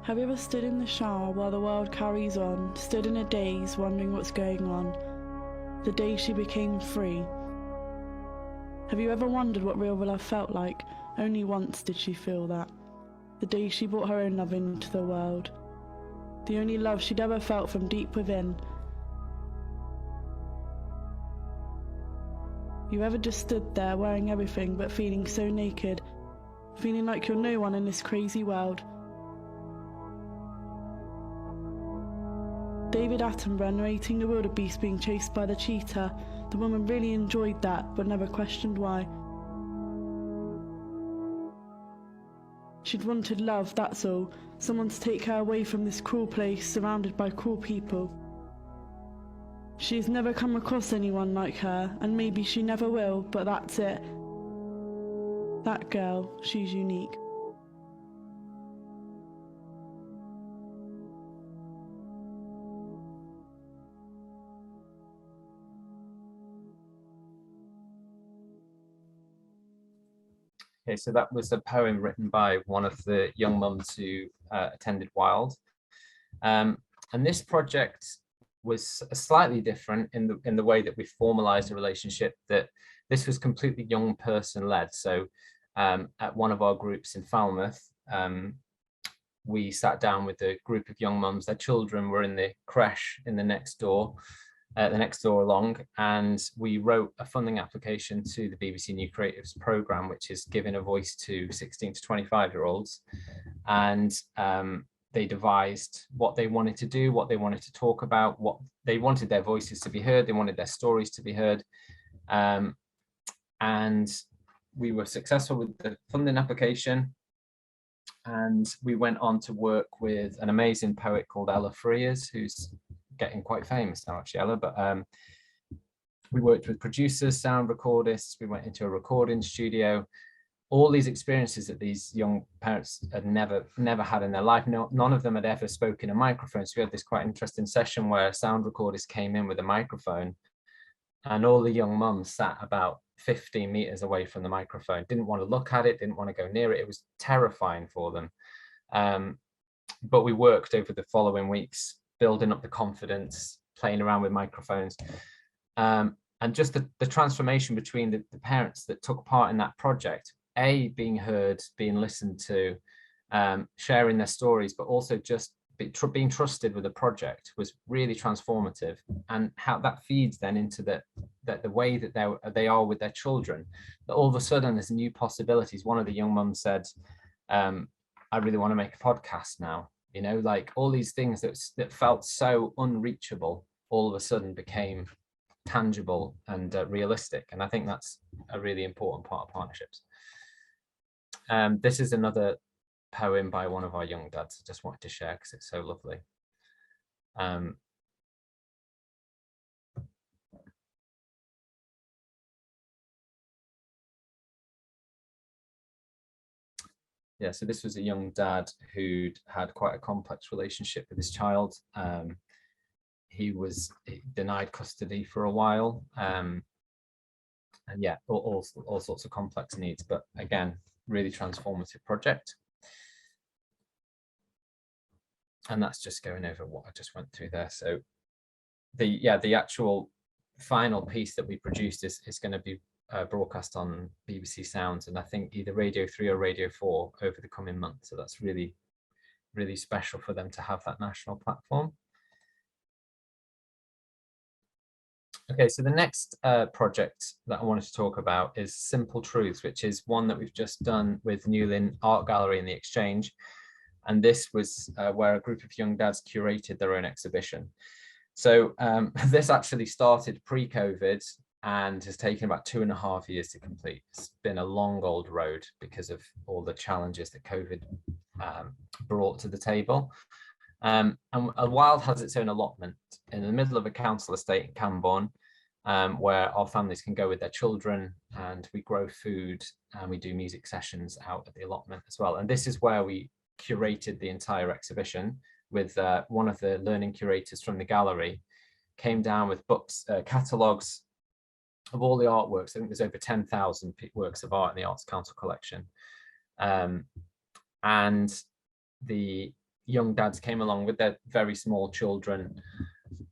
Have you ever stood in the shower while the world carries on, stood in a daze wondering what's going on, the day she became free? Have you ever wondered what real love felt like? Only once did she feel that. The day she brought her own love into the world. The only love she'd ever felt from deep within. You ever just stood there wearing everything but feeling so naked, feeling like you're no one in this crazy world? David Attenborough narrating the wildebeest being chased by the cheetah. The woman really enjoyed that, but never questioned why. She'd wanted love, that's all. Someone to take her away from this cruel place, surrounded by cruel people. She has never come across anyone like her, and maybe she never will, but that's it. That girl, she's unique. Okay, so that was a poem written by one of the young mums who attended Wild. And this project was slightly different in the way that we formalized a relationship, that this was completely young person led. So at one of our groups in Falmouth, we sat down with a group of young mums. Their children were in the creche in the next door along, and we wrote a funding application to the BBC New Creatives programme, which is giving a voice to 16 to 25-year-olds. And they devised what they wanted to do, what they wanted to talk about, what they wanted their voices to be heard, they wanted their stories to be heard. And we were successful with the funding application. And we went on to work with an amazing poet called Ella Frears, who's getting quite famous now, actually, Ella. But we worked with producers, sound recordists, we went into a recording studio. All these experiences that these young parents had never had in their life. None of them had ever spoken in a microphone. So we had this quite interesting session where a sound recordist came in with a microphone, and all the young mums sat about 15 meters away from the microphone, didn't want to look at it, didn't want to go near it. It was terrifying for them. But we worked over the following weeks, building up the confidence, playing around with microphones. And just the transformation between the parents that took part in that project, being heard, being listened to, sharing their stories, but also just being trusted with a project was really transformative. And how that feeds then into the way that they are with their children, that all of a sudden there's new possibilities. One of the young mums said, I really want to make a podcast now, you know, like all these things that felt so unreachable all of a sudden became tangible and realistic. And I think that's a really important part of partnerships. This is another poem by one of our young dads. I just wanted to share because it's so lovely. Yeah, so this was a young dad who'd had quite a complex relationship with his child. He was denied custody for a while, and yeah, all sorts of complex needs, but again, really transformative project. And that's just going over what I just went through there. So the actual final piece that we produced is going to be broadcast on BBC Sounds, and I think either Radio 3 or Radio 4 over the coming months. So that's really, really special for them to have that national platform. Okay, so the next project that I wanted to talk about is Simple Truths, which is one that we've just done with Newlyn Art Gallery in the Exchange. And this was where a group of young dads curated their own exhibition. So this actually started pre-COVID and has taken about 2.5 years to complete. It's been a long old road because of all the challenges that COVID brought to the table. And Wild has its own allotment in the middle of a council estate in Camborne, where our families can go with their children, and we grow food and we do music sessions out at the allotment as well. And this is where we curated the entire exhibition with one of the learning curators from the gallery, came down with books, catalogues of all the artworks. I think there's over 10,000 works of art in the Arts Council collection. And the young dads came along with their very small children,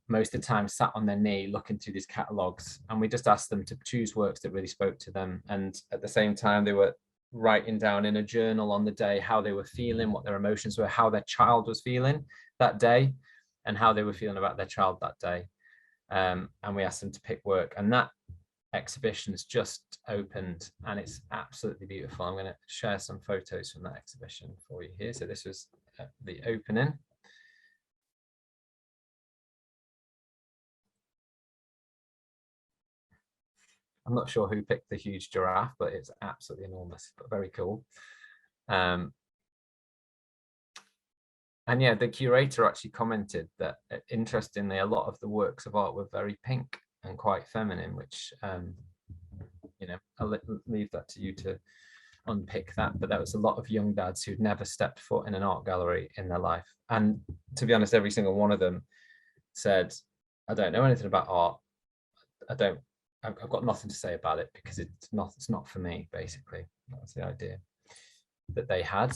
most of the time sat on their knee looking through these catalogues, and we just asked them to choose works that really spoke to them. And at the same time, they were writing down in a journal on the day how they were feeling, what their emotions were, how their child was feeling that day, and how they were feeling about their child that day. And we asked them to pick work, and that exhibition has just opened and it's absolutely beautiful. I'm going to share some photos from that exhibition for you here. So this was the opening. I'm not sure who picked the huge giraffe, but it's absolutely enormous, but very cool. And yeah, the curator actually commented that, interestingly, a lot of the works of art were very pink and quite feminine, which, you know, I'll leave that to you to unpick that. But there was a lot of young dads who'd never stepped foot in an art gallery in their life. And to be honest, every single one of them said, I don't know anything about art. I've got nothing to say about it because it's not for me, basically. That's the idea that they had.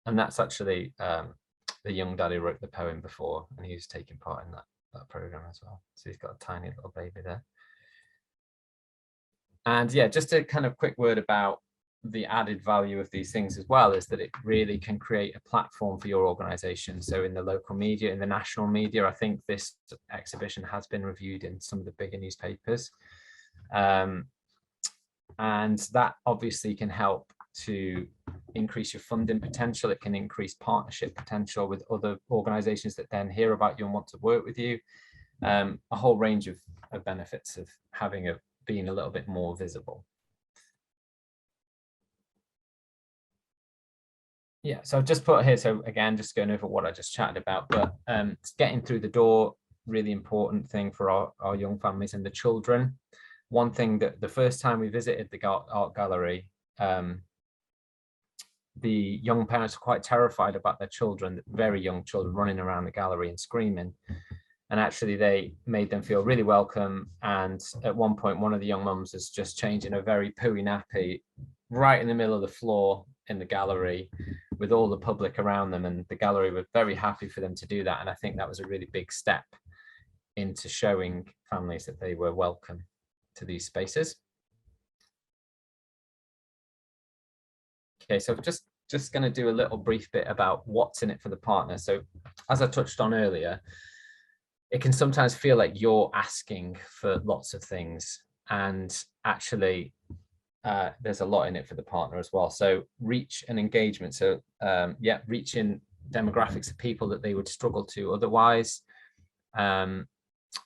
And that's actually the young dad who wrote the poem before, and he was taking part in that program as well. So he's got a tiny little baby there. And yeah, just a kind of quick word about the added value of these things as well is that it really can create a platform for your organization. So in the local media, in the national media, I think this exhibition has been reviewed in some of the bigger newspapers. And that obviously can help to increase your funding potential. It can increase partnership potential with other organizations that then hear about you and want to work with you. A whole range of benefits of having being a little bit more visible. Yeah, so I've just put here, so again, just going over what I just chatted about, but getting through the door, really important thing for our young families and the children. One thing that the first time we visited the art gallery, the young parents were quite terrified about their children, very young children running around the gallery and screaming. And actually they made them feel really welcome. And at one point, one of the young mums was just changing a very pooey nappy right in the middle of the floor in the gallery with all the public around them. And the gallery were very happy for them to do that. And I think that was a really big step into showing families that they were welcome to these spaces. Okay, so just going to do a little brief bit about what's in it for the partner. So as I touched on earlier, it can sometimes feel like you're asking for lots of things, and actually there's a lot in it for the partner as well. So reach and engagement. So yeah, reaching demographics of people that they would struggle to otherwise.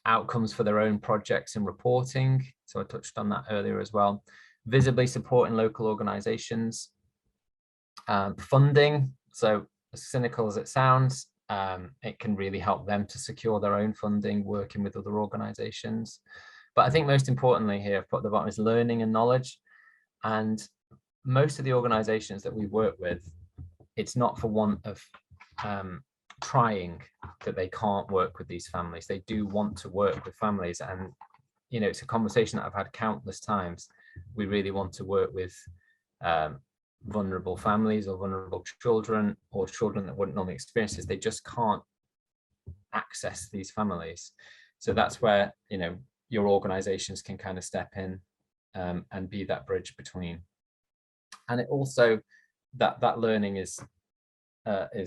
Outcomes for their own projects and reporting. So I touched on that earlier as well. Visibly supporting local organizations. Funding. So as cynical as it sounds, it can really help them to secure their own funding, working with other organizations. But I think most importantly here, I've put at the bottom, is learning and knowledge. And most of the organizations that we work with, it's not for want of trying that they can't work with these families. They do want to work with families. And, you know, it's a conversation that I've had countless times. We really want to work with vulnerable families or vulnerable children or children that wouldn't normally experience this. They just can't access these families. So that's where, you know, your organizations can kind of step in and be that bridge between. And it also, that learning is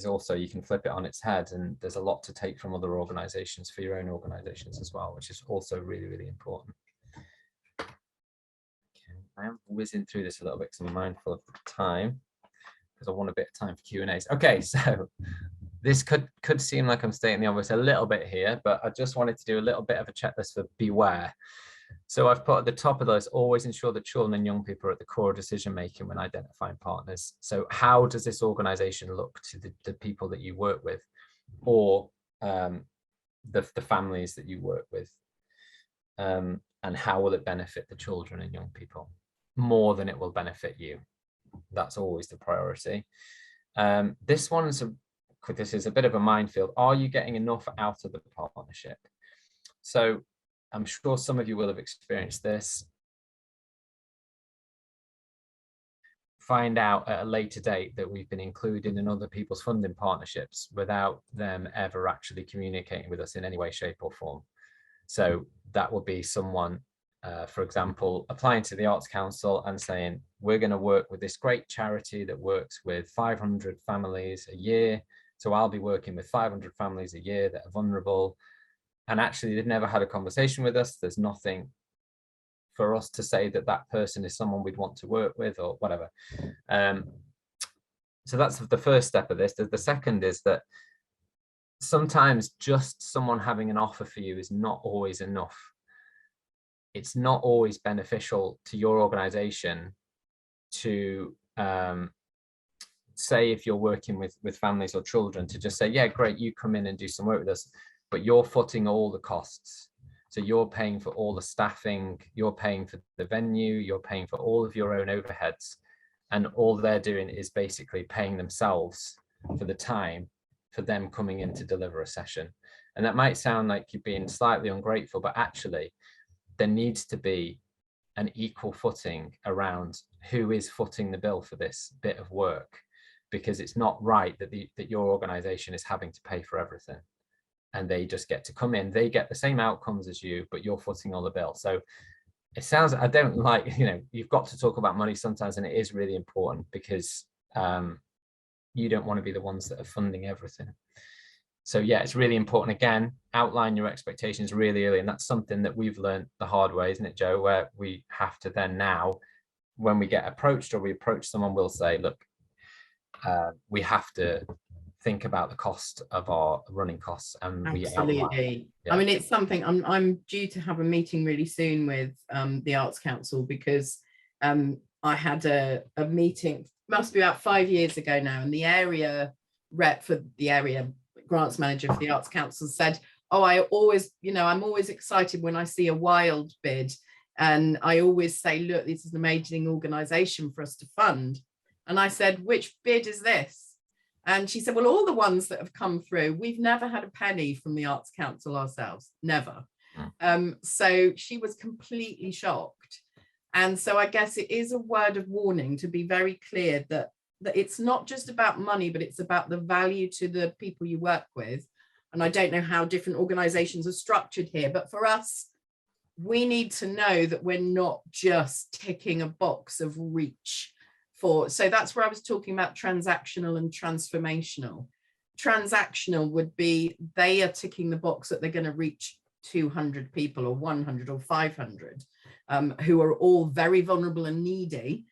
also, you can flip it on its head, and there's a lot to take from other organizations for your own organizations as well, which is also really, really important. I am whizzing through this a little bit because I'm mindful of the time, because I want a bit of time for Q&As. Okay, so this could seem like I'm stating the obvious a little bit here, but I just wanted to do a little bit of a checklist for beware. So I've put at the top of those, always ensure that children and young people are at the core of decision making when identifying partners. So how does this organization look to the people that you work with, or the families that you work with? And how will it benefit the children and young people more than it will benefit you? That's always the priority. This is a bit of a minefield. Are you getting enough out of the partnership? So I'm sure some of you will have experienced this. Find out at a later date that we've been included in other people's funding partnerships without them ever actually communicating with us in any way, shape or form. So that will be someone, for example, applying to the Arts Council and saying, we're going to work with this great charity that works with 500 families a year. So I'll be working with 500 families a year that are vulnerable. And actually, they've never had a conversation with us. There's nothing for us to say that that person is someone we'd want to work with or whatever. So that's the first step of this. The second is that sometimes just someone having an offer for you is not always enough. It's not always beneficial to your organization to say, if you're working with families or children, to just say, yeah, great, you come in and do some work with us, but you're footing all the costs. So you're paying for all the staffing, you're paying for the venue, you're paying for all of your own overheads. And all they're doing is basically paying themselves for the time for them coming in to deliver a session. And that might sound like you're being slightly ungrateful, but actually there needs to be an equal footing around who is footing the bill for this bit of work, because it's not right that your organization is having to pay for everything and they just get to come in, they get the same outcomes as you, but you're footing all the bill. So it sounds, I don't like, you've got to talk about money sometimes, and it is really important because you don't want to be the ones that are funding everything. So yeah, it's really important. Again, outline your expectations really early. And that's something that we've learned the hard way, isn't it, Joe? Where we have to then now, when we get approached or we approach someone, we'll say, look, we have to think about the cost of our running costs, and Absolutely. we outline. Yeah. I mean, it's something I'm due to have a meeting really soon with the Arts Council, because I had a meeting, must be about 5 years ago now, and the area rep for the area grants manager for the Arts Council said, oh, I always, I'm always excited when I see a wild bid, and I always say, look, this is an amazing organisation for us to fund. And I said, which bid is this? And she said, well, all the ones that have come through, we've never had a penny from the Arts Council ourselves, never. So she was completely shocked. And so I guess it is a word of warning to be very clear that it's not just about money, but it's about the value to the people you work with. And I don't know how different organizations are structured here, but for us, we need to know that we're not just ticking a box of reach for. So that's where I was talking about transactional and transformational. Transactional would be they are ticking the box that they're going to reach 200 people or 100 or 500 who are all very vulnerable and needy.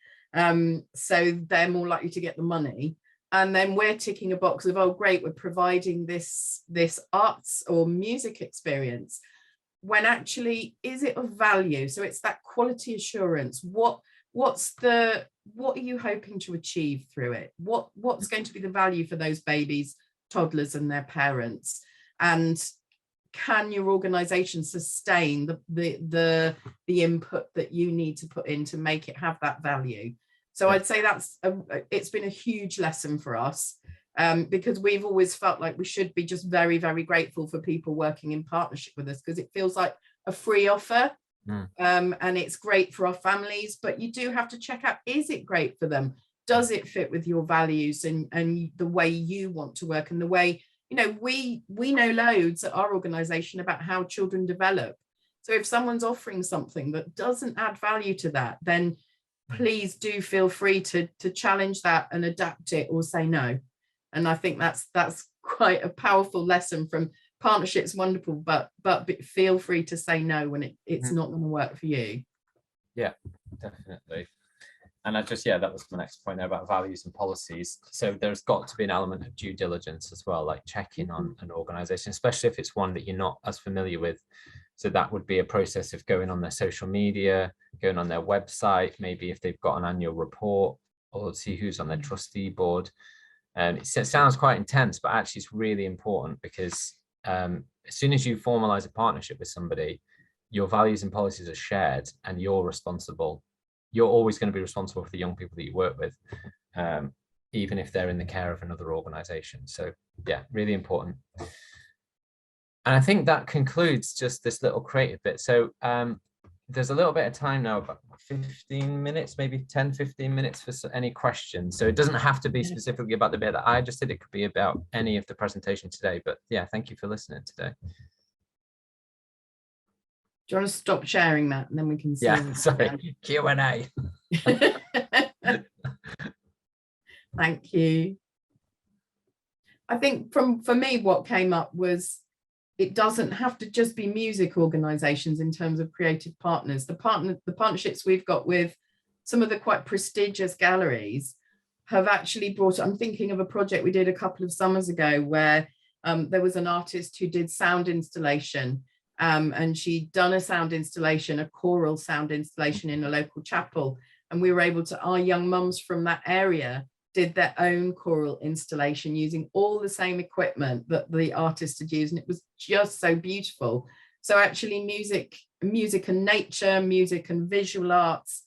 So they're more likely to get the money. And then we're ticking a box of, oh, great, we're providing this arts or music experience, when actually, is it of value? So it's that quality assurance. What are you hoping to achieve through it? What's going to be the value for those babies, toddlers and their parents? And can your organization sustain the input that you need to put in to make it have that value? So I'd say it's been a huge lesson for us, because we've always felt like we should be just very, very grateful for people working in partnership with us, because it feels like a free offer. And it's great for our families, but you do have to check out, is it great for them? Does it fit with your values and the way you want to work, and the way, we know loads at our organization about how children develop. So if someone's offering something that doesn't add value to that, then please do feel free to challenge that and adapt it or say no. And I think that's quite a powerful lesson from partnerships. Wonderful, but feel free to say no when it's not going to work for you. Yeah, definitely. And that was my next point there about values and policies. So there's got to be an element of due diligence as well, like checking on an organization, especially if it's one that you're not as familiar with. So that would be a process of going on their social media, going on their website, maybe if they've got an annual report, or see who's on their trustee board. And it sounds quite intense, but actually it's really important, because as soon as you formalize a partnership with somebody, your values and policies are shared, and you're responsible. You're always going to be responsible for the young people that you work with, even if they're in the care of another organization. So yeah, really important. And I think that concludes just this little creative bit. So there's a little bit of time now, about 15 minutes, maybe 10, 15 minutes for any questions. So it doesn't have to be specifically about the bit that I just did. It could be about any of the presentation today. But yeah, thank you for listening today. Do you want to stop sharing that, and then we can see? Yeah, sorry, Q&A. Thank you. I think for me, what came up was, it doesn't have to just be music organizations in terms of creative partners. The partnerships we've got with some of the quite prestigious galleries have actually brought, I'm thinking of a project we did a couple of summers ago where there was an artist who did sound installation, and she'd done a sound installation, a choral sound installation in a local chapel. And we were able to, our young mums from that area did their own choral installation using all the same equipment that the artist had used. And it was just so beautiful. So actually music and nature, music and visual arts,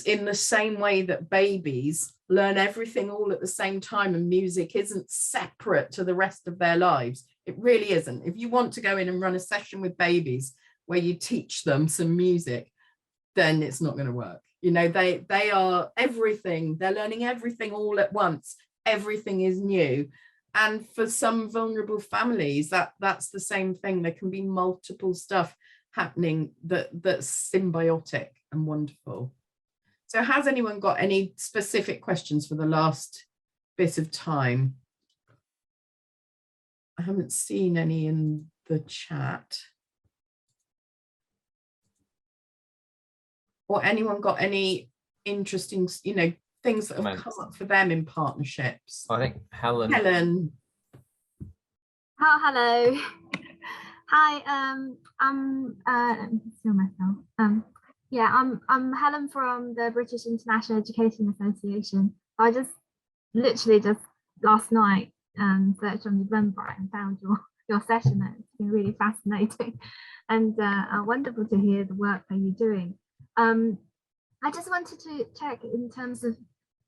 in the same way that babies learn everything all at the same time, and music isn't separate to the rest of their lives. It really isn't. If you want to go in and run a session with babies where you teach them some music, then it's not going to work. They are everything. They're learning everything all at once. Everything is new. And for some vulnerable families, that's the same thing. There can be multiple stuff happening that's symbiotic and wonderful. So has anyone got any specific questions for the last bit of time? I haven't seen any in the chat. Or anyone got any interesting, things that have come up for them in partnerships? I think Helen. Oh, hello. Hi, I'm still myself. Yeah, I'm Helen from the British International Education Association. I literally just last night searched on Eventbrite and found your session. It's been really fascinating and wonderful to hear the work that you're doing. I just wanted to check in terms of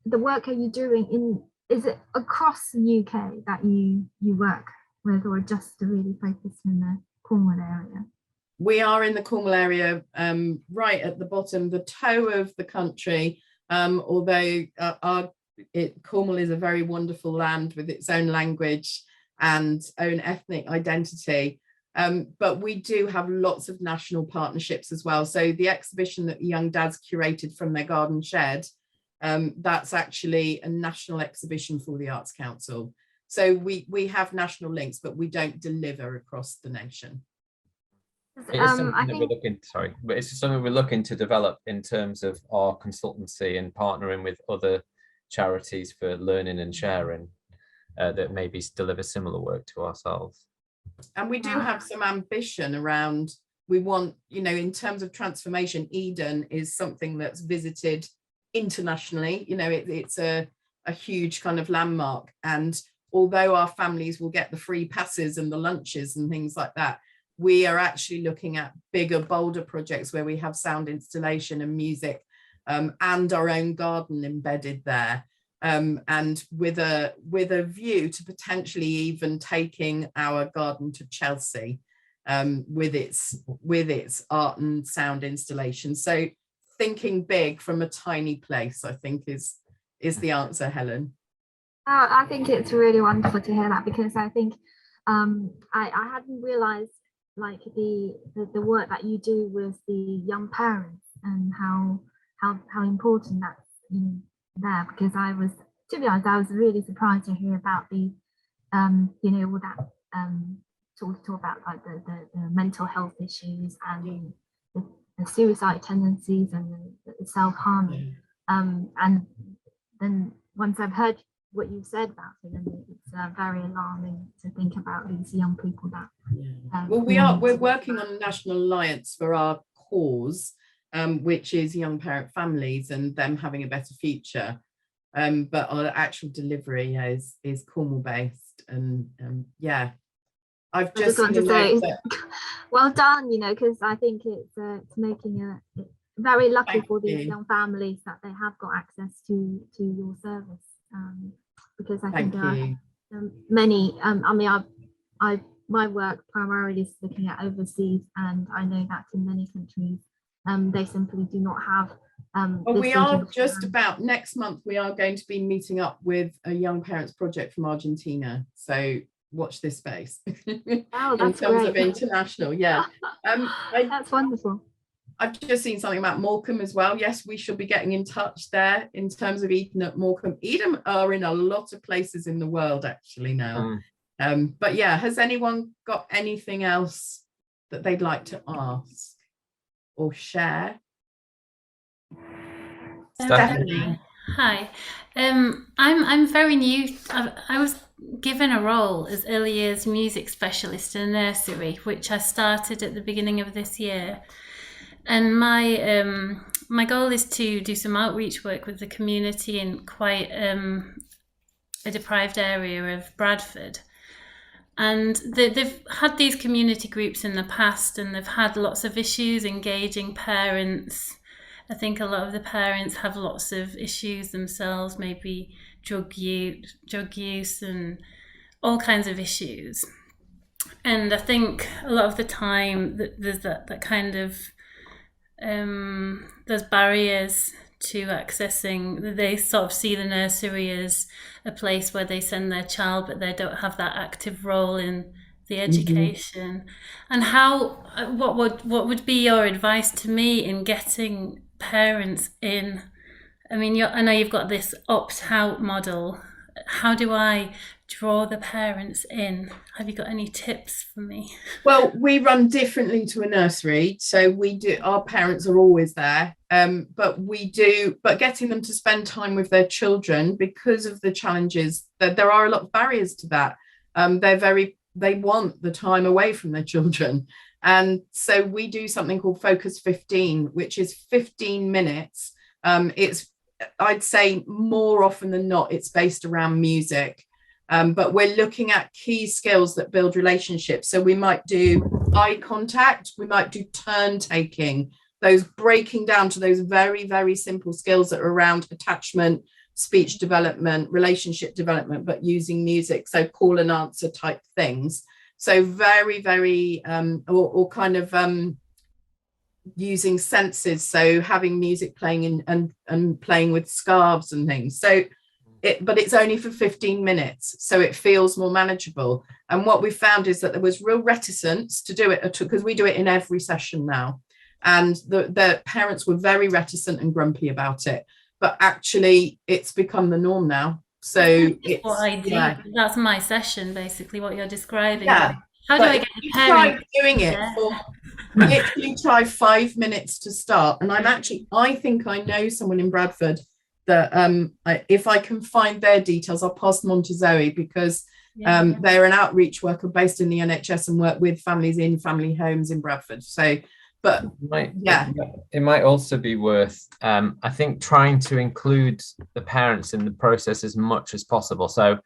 the work that you're doing is it across the UK that you work with, or just really focused in the Cornwall area? We are in the Cornwall area, right at the bottom, the toe of the country, although Cornwall is a very wonderful land with its own language and own ethnic identity. But we do have lots of national partnerships as well. So the exhibition that the Young Dads curated from their garden shed, that's actually a national exhibition for the Arts Council. So we have national links, but we don't deliver across the nation. It's something we're looking to develop in terms of our consultancy and partnering with other charities for learning and sharing that maybe deliver similar work to ourselves. And we do have some ambition around, we want, in terms of transformation, Eden is something that's visited internationally. It's a huge kind of landmark. And although our families will get the free passes and the lunches and things like that, we are actually looking at bigger, bolder projects where we have sound installation and music and our own garden embedded there. And with a view to potentially even taking our garden to Chelsea with its art and sound installation. So thinking big from a tiny place, I think is the answer, Helen. I think it's really wonderful to hear that, because I think I hadn't realized like the work that you do with the young parents and how important that's there, because to be honest, I was really surprised to hear about the all that talk about like the mental health issues and the suicide tendencies and the self-harming. And then once I've heard what you said about it, and it's very alarming to think about these young people that well, we're working on a national alliance for our cause, which is young parent families and them having a better future, but our actual delivery is Cornwall based. And I've just want to say well done, because I think it's making it very lucky for these young families that they have got access to your service. Because I think there are many, my work primarily is looking at overseas, and I know that in many countries they simply do not have well, we are just about next month we are going to be meeting up with a young parents project from Argentina, so watch this space. Oh, that's in terms great. of international. That's wonderful. I've just seen something about Morecambe as well. Yes, we should be getting in touch there in terms of Eden at Morecambe. Eden are in a lot of places in the world actually now. But yeah, has anyone got anything else that they'd like to ask or share? Stephanie. Hi, I'm very new. I was given a role as early years music specialist in a nursery, which I started at the beginning of this year. And my goal is to do some outreach work with the community in quite a deprived area of Bradford. And they've had these community groups in the past, and they've had lots of issues engaging parents. I think a lot of the parents have lots of issues themselves, maybe drug use and all kinds of issues. And I think a lot of the time there's that kind of there's barriers to accessing. They sort of see the nursery as a place where they send their child, but they don't have that active role in the education, and how what would be your advice to me in getting parents in? I mean, I know you've got this opt-out model. How do I draw the parents in? Have you got any tips for me? Well, we run differently to a nursery, so we do. Our parents are always there, but getting them to spend time with their children, because of the challenges, that there are a lot of barriers to that. They want the time away from their children, and so we do something called Focus 15, which is 15 minutes. I'd say more often than not, it's based around music. But we're looking at key skills that build relationships. So we might do eye contact, we might do turn taking, those breaking down to those very, very simple skills that are around attachment, speech development, relationship development, but using music. So call and answer type things. So very, very, or kind of using senses. So having music playing and playing with scarves and things. So but it's only for 15 minutes, so it feels more manageable. And what we found is that there was real reticence to do it, because we do it in every session now, and the parents were very reticent and grumpy about it, but actually it's become the norm now. So it's what I do. Yeah. That's my session, basically, what you're describing. Yeah. How do I get the parents doing it for literally try 5 minutes to start? And I think I know someone in Bradford that if I can find their details, I'll pass them on to Zoe, because they're an outreach worker based in the NHS and work with families in family homes in Bradford. So, but it might also be worth, I think, trying to include the parents in the process as much as possible. So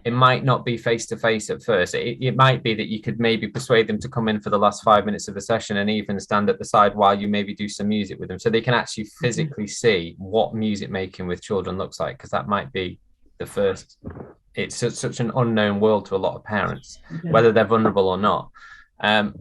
it might not be face-to-face at first. It might be that you could maybe persuade them to come in for the last 5 minutes of the session and even stand at the side while you maybe do some music with them, so they can actually physically see what music making with children looks like, because that might be the first. It's such an unknown world to a lot of parents, whether they're vulnerable or not.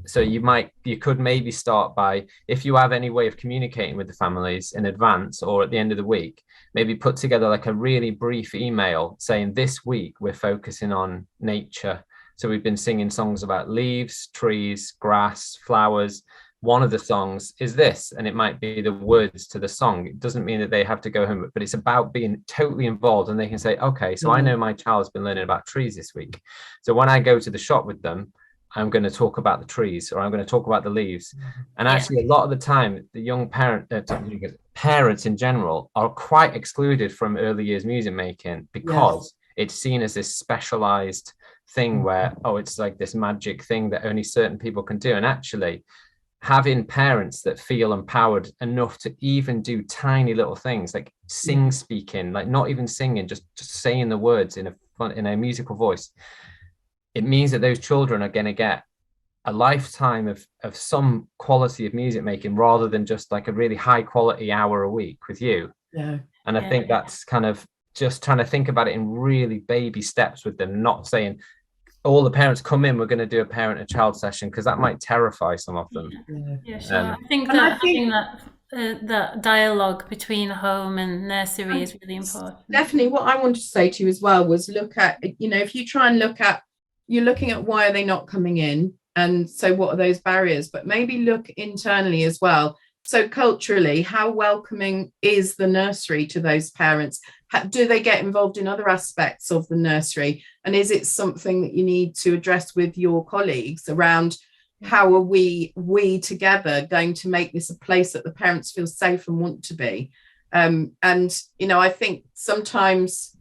So you could maybe start by, if you have any way of communicating with the families in advance or at the end of the week, maybe put together like a really brief email saying, this week we're focusing on nature. So we've been singing songs about leaves, trees, grass, flowers. One of the songs is this, and it might be the words to the song. It doesn't mean that they have to go home, but it's about being totally involved, and they can say, okay, so I know my child's been learning about trees this week. So when I go to the shop with them, I'm going to talk about the trees, or I'm going to talk about the leaves. And actually, a lot of the time, the young parents in general are quite excluded from early years music making, because it's seen as this specialized thing where, it's like this magic thing that only certain people can do. And actually, having parents that feel empowered enough to even do tiny little things like speaking, like not even singing, just saying the words in a musical voice, it means that those children are going to get a lifetime of some quality of music making, rather than just like a really high quality hour a week with you. And I think that's kind of just trying to think about it in really baby steps with them, not saying all the parents come in, we're going to do a parent and child session, because that might terrify some of them. Sure. I think that dialogue between home and nursery is really important. Definitely. What I wanted to say to you as well was, look at, if you try and you're looking at why are they not coming in, and so what are those barriers, but maybe look internally as well. So culturally, how welcoming is the nursery to those parents? Do they get involved in other aspects of the nursery? And is it something that you need to address with your colleagues around how are we together going to make this a place that the parents feel safe and want to be? And, I think sometimes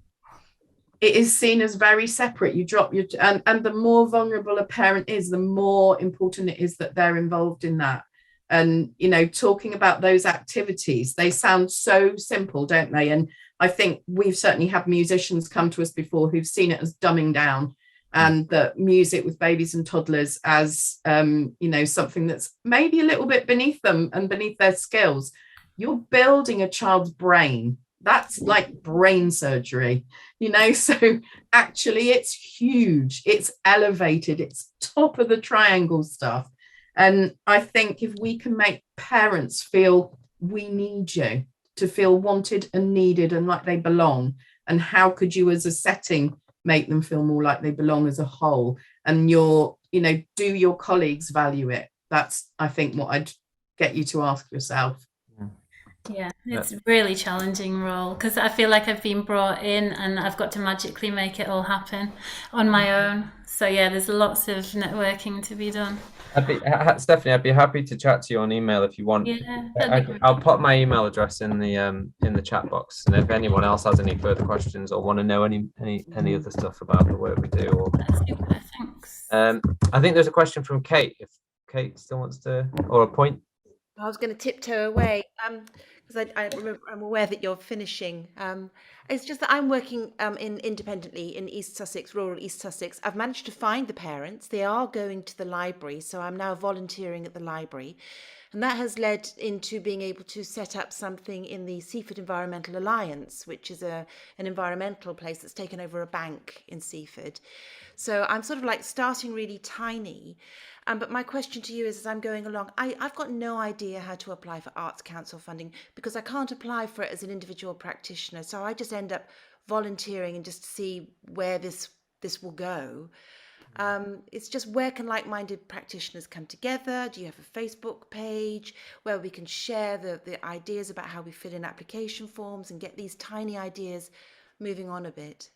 it is seen as very separate. You drop and the more vulnerable a parent is, the more important it is that they're involved in that. And, talking about those activities, they sound so simple, don't they? And I think we've certainly had musicians come to us before who've seen it as dumbing down, and the music with babies and toddlers as, something that's maybe a little bit beneath them and beneath their skills. You're building a child's brain. That's like brain surgery, so actually it's huge. It's elevated. It's top of the triangle stuff. And I think if we can make parents feel we need you, to feel wanted and needed and like they belong, and how could you as a setting make them feel more like they belong as a whole, and you're you know, do your colleagues value it? That's, I think, what I'd get you to ask yourself. Yeah, it's a really challenging role because I feel like I've been brought in and I've got to magically make it all happen on my own. So yeah, there's lots of networking to be done. Stephanie, I'd be happy to chat to you on email if you want. Yeah, that'd be great. I'll put my email address in the chat box, and if anyone else has any further questions or want to know any other stuff about the work we do, or That's super, thanks. I think there's a question from Kate. If Kate still wants to, or a point. I was going to tiptoe away because I'm aware that you're finishing. It's just that I'm working independently in East Sussex, rural East Sussex. I've managed to find the parents. They are going to the library, so I'm now volunteering at the library. And that has led into being able to set up something in the Seaford Environmental Alliance, which is an environmental place that's taken over a bank in Seaford. So I'm sort of like starting really tiny. But my question to you is, as I'm going along, I've got no idea how to apply for Arts Council funding because I can't apply for it as an individual practitioner. So I just end up volunteering and just see where this will go. It's just, where can like-minded practitioners come together? Do you have a Facebook page where we can share the ideas about how we fill in application forms and get these tiny ideas moving on a bit?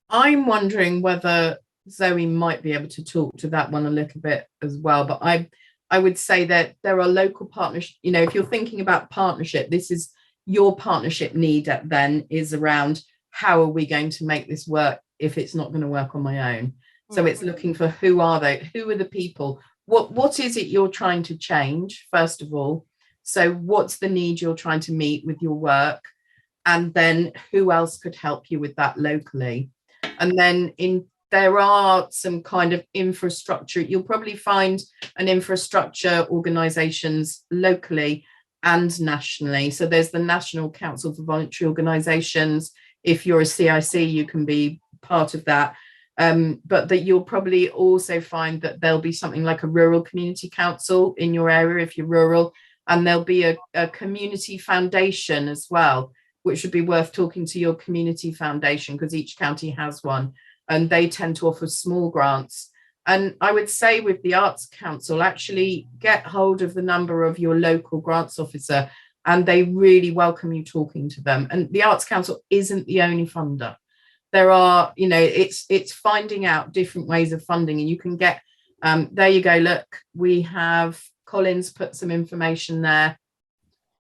I'm wondering whether Zoe might be able to talk to that one a little bit as well. But I would say that there are local partnerships. You know, if you're thinking about partnership, this is your partnership need then is around how are we going to make this work if it's not going to work on my own. So it's looking for who are the people, what is it you're trying to change, first of all. So what's the need you're trying to meet with your work, and then who else could help you with that locally. And then there are some kind of infrastructure. You'll probably find an infrastructure organisations locally and nationally. So there's the National Council for Voluntary Organisations. If you're a CIC, you can be part of that. But that you'll probably also find that there'll be something like a rural community council in your area if you're rural, and there'll be a community foundation as well, which would be worth talking to your community foundation because each county has one, and they tend to offer small grants. And I would say with the Arts Council, actually get hold of the number of your local grants officer, and they really welcome you talking to them. And the Arts Council isn't the only funder. There are, you know, it's finding out different ways of funding, and you can get, there you go, look, we have Colin's put some information there.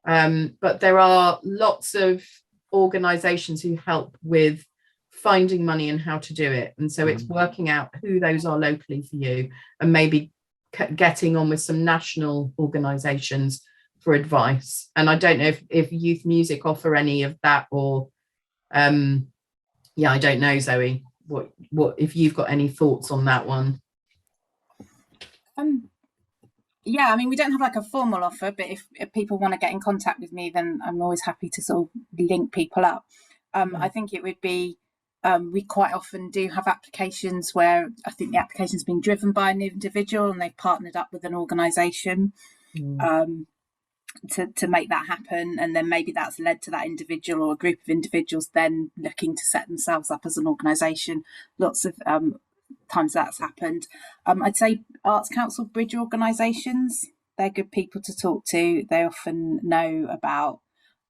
But there are lots of organisations who help with finding money and how to do it. And so it's working out who those are locally for you, and maybe getting on with some national organisations for advice. And I don't know if Youth Music offer any of that, or yeah, I don't know, Zoe, what if you've got any thoughts on that one. Yeah, I mean, we don't have like a formal offer, but if people want to get in contact with me, then I'm always happy to sort of link people up. I think it would be, we quite often do have applications where I think the application's been driven by an individual and they've partnered up with an organisation to make that happen. And then maybe that's led to that individual or a group of individuals then looking to set themselves up as an organisation. Lots of times that's happened. I'd say Arts Council bridge organisations, they're good people to talk to. They often know about,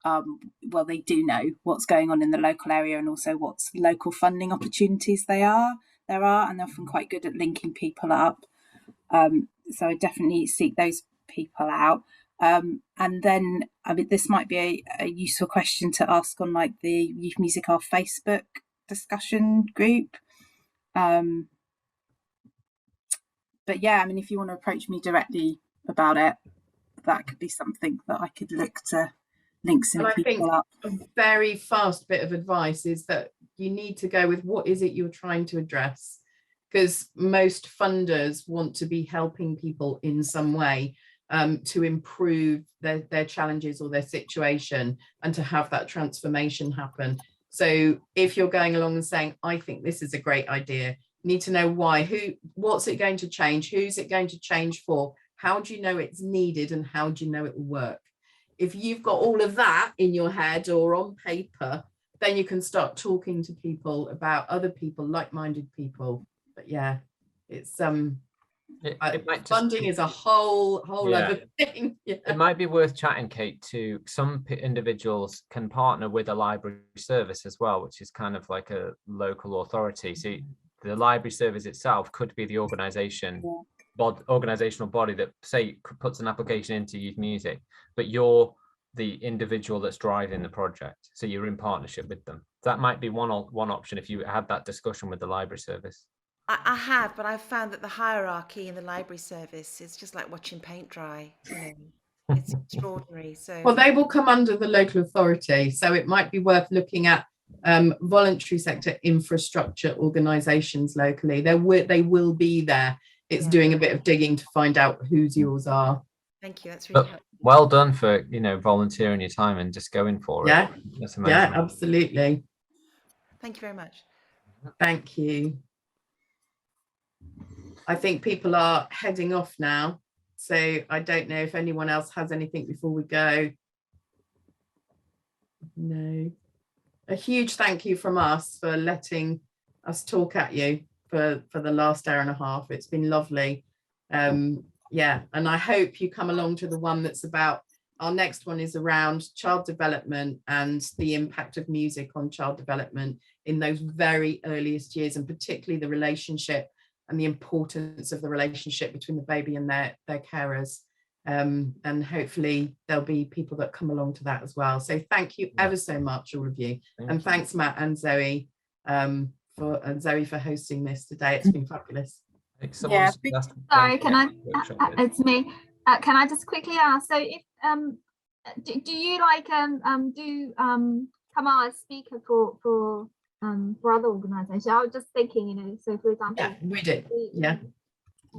well, they do know what's going on in the local area and also what's local funding opportunities there are, and they're often quite good at linking people up. So I definitely seek those people out. And then, I mean, this might be a useful question to ask on like the Youth Music Our Facebook discussion group. But yeah, I mean, if you want to approach me directly about it, that could be something that I could look to link some people up. A very fast bit of advice is that you need to go with what is it you're trying to address, because most funders want to be helping people in some way to improve their challenges or their situation and to have that transformation happen. So if you're going along and saying, I think this is a great idea, you need to know why, what's it going to change, who's it going to change for, how do you know it's needed, and how do you know it will work? If you've got all of that in your head or on paper, then you can start talking to people about other people, like-minded people. But yeah. it's It might just funding be- is a whole Yeah. other thing. Yeah. It might be worth chatting, Kate, to some individuals can partner with a library service as well, which is kind of like a local authority. So the library service itself could be the organizational body that, say, puts an application into youth music, but you're the individual that's driving the project. So you're in partnership with them. That might be one option if you had that discussion with the library service. I have, but I've found that the hierarchy in the library service is just like watching paint dry. You know, it's extraordinary. So Well, they will come under the local authority, so it might be worth looking at voluntary sector infrastructure organisations locally. They will be there. It's doing a bit of digging to find out whose yours are. thank you. That's really helpful. Well done for volunteering your time and just going for Yeah. it. That's amazing. Yeah, absolutely. Thank you very much. Thank you. I think people are heading off now, so I don't know if anyone else has anything before we go. No. A huge thank you from us for letting us talk at you for the last hour and a half. It's been lovely. Yeah, and I hope you come along to the one that's about, our next one is around child development and the impact of music on child development in those very earliest years, and particularly the relationship and the importance of the relationship between the baby and their carers. And hopefully there'll be people that come along to that as well. So thank you ever so much, all of you. And thanks, Matt and Zoe, for hosting this today. It's been fabulous. Yeah, sorry, can I? It's me. Can I just quickly ask? So, if do you like come out as speaker for other organisations? I was just thinking, you know, so for example, Yeah, we did. Yeah.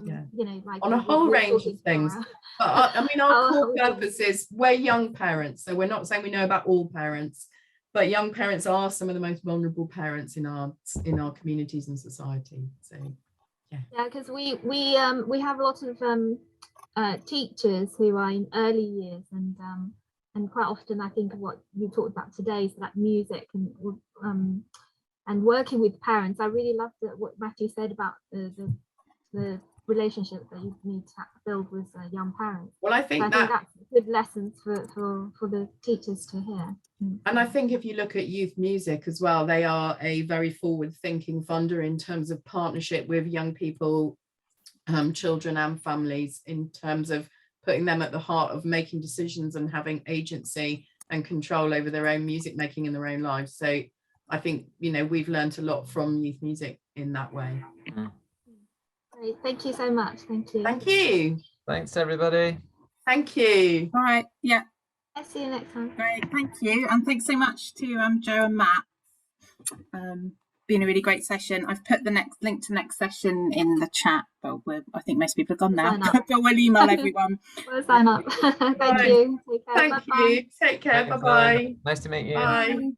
Yeah. You know, like On a whole range of things. But I mean, our core purpose is we're young parents, so we're not saying we know about all parents, but young parents are some of the most vulnerable parents in our communities and society. So yeah, because we have a lot of teachers who are in early years, and quite often I think what you talked about today is like music and working with parents. I really loved what Matthew said about the relationship that you need to build with young parents. Well, I think that's good lessons for the teachers to hear. And I think if you look at youth music as well, they are a very forward-thinking funder in terms of partnership with young people, children and families, in terms of putting them at the heart of making decisions and having agency and control over their own music making in their own lives. So I think, you know, we've learned a lot from youth music in that way. Great. Thank you so much. Thank you. Thank you. Thanks, everybody. Thank you. All right. Yeah. I'll see you next time. Great. Thank you. And thanks so much to Joe and Matt. Been a really great session. I've put the link to the next session in the chat, but I think most people are gone now. But we'll email everyone. We'll sign up. Thank you. Take care. Thank you. Take care. Bye-bye. Nice to meet you. Bye.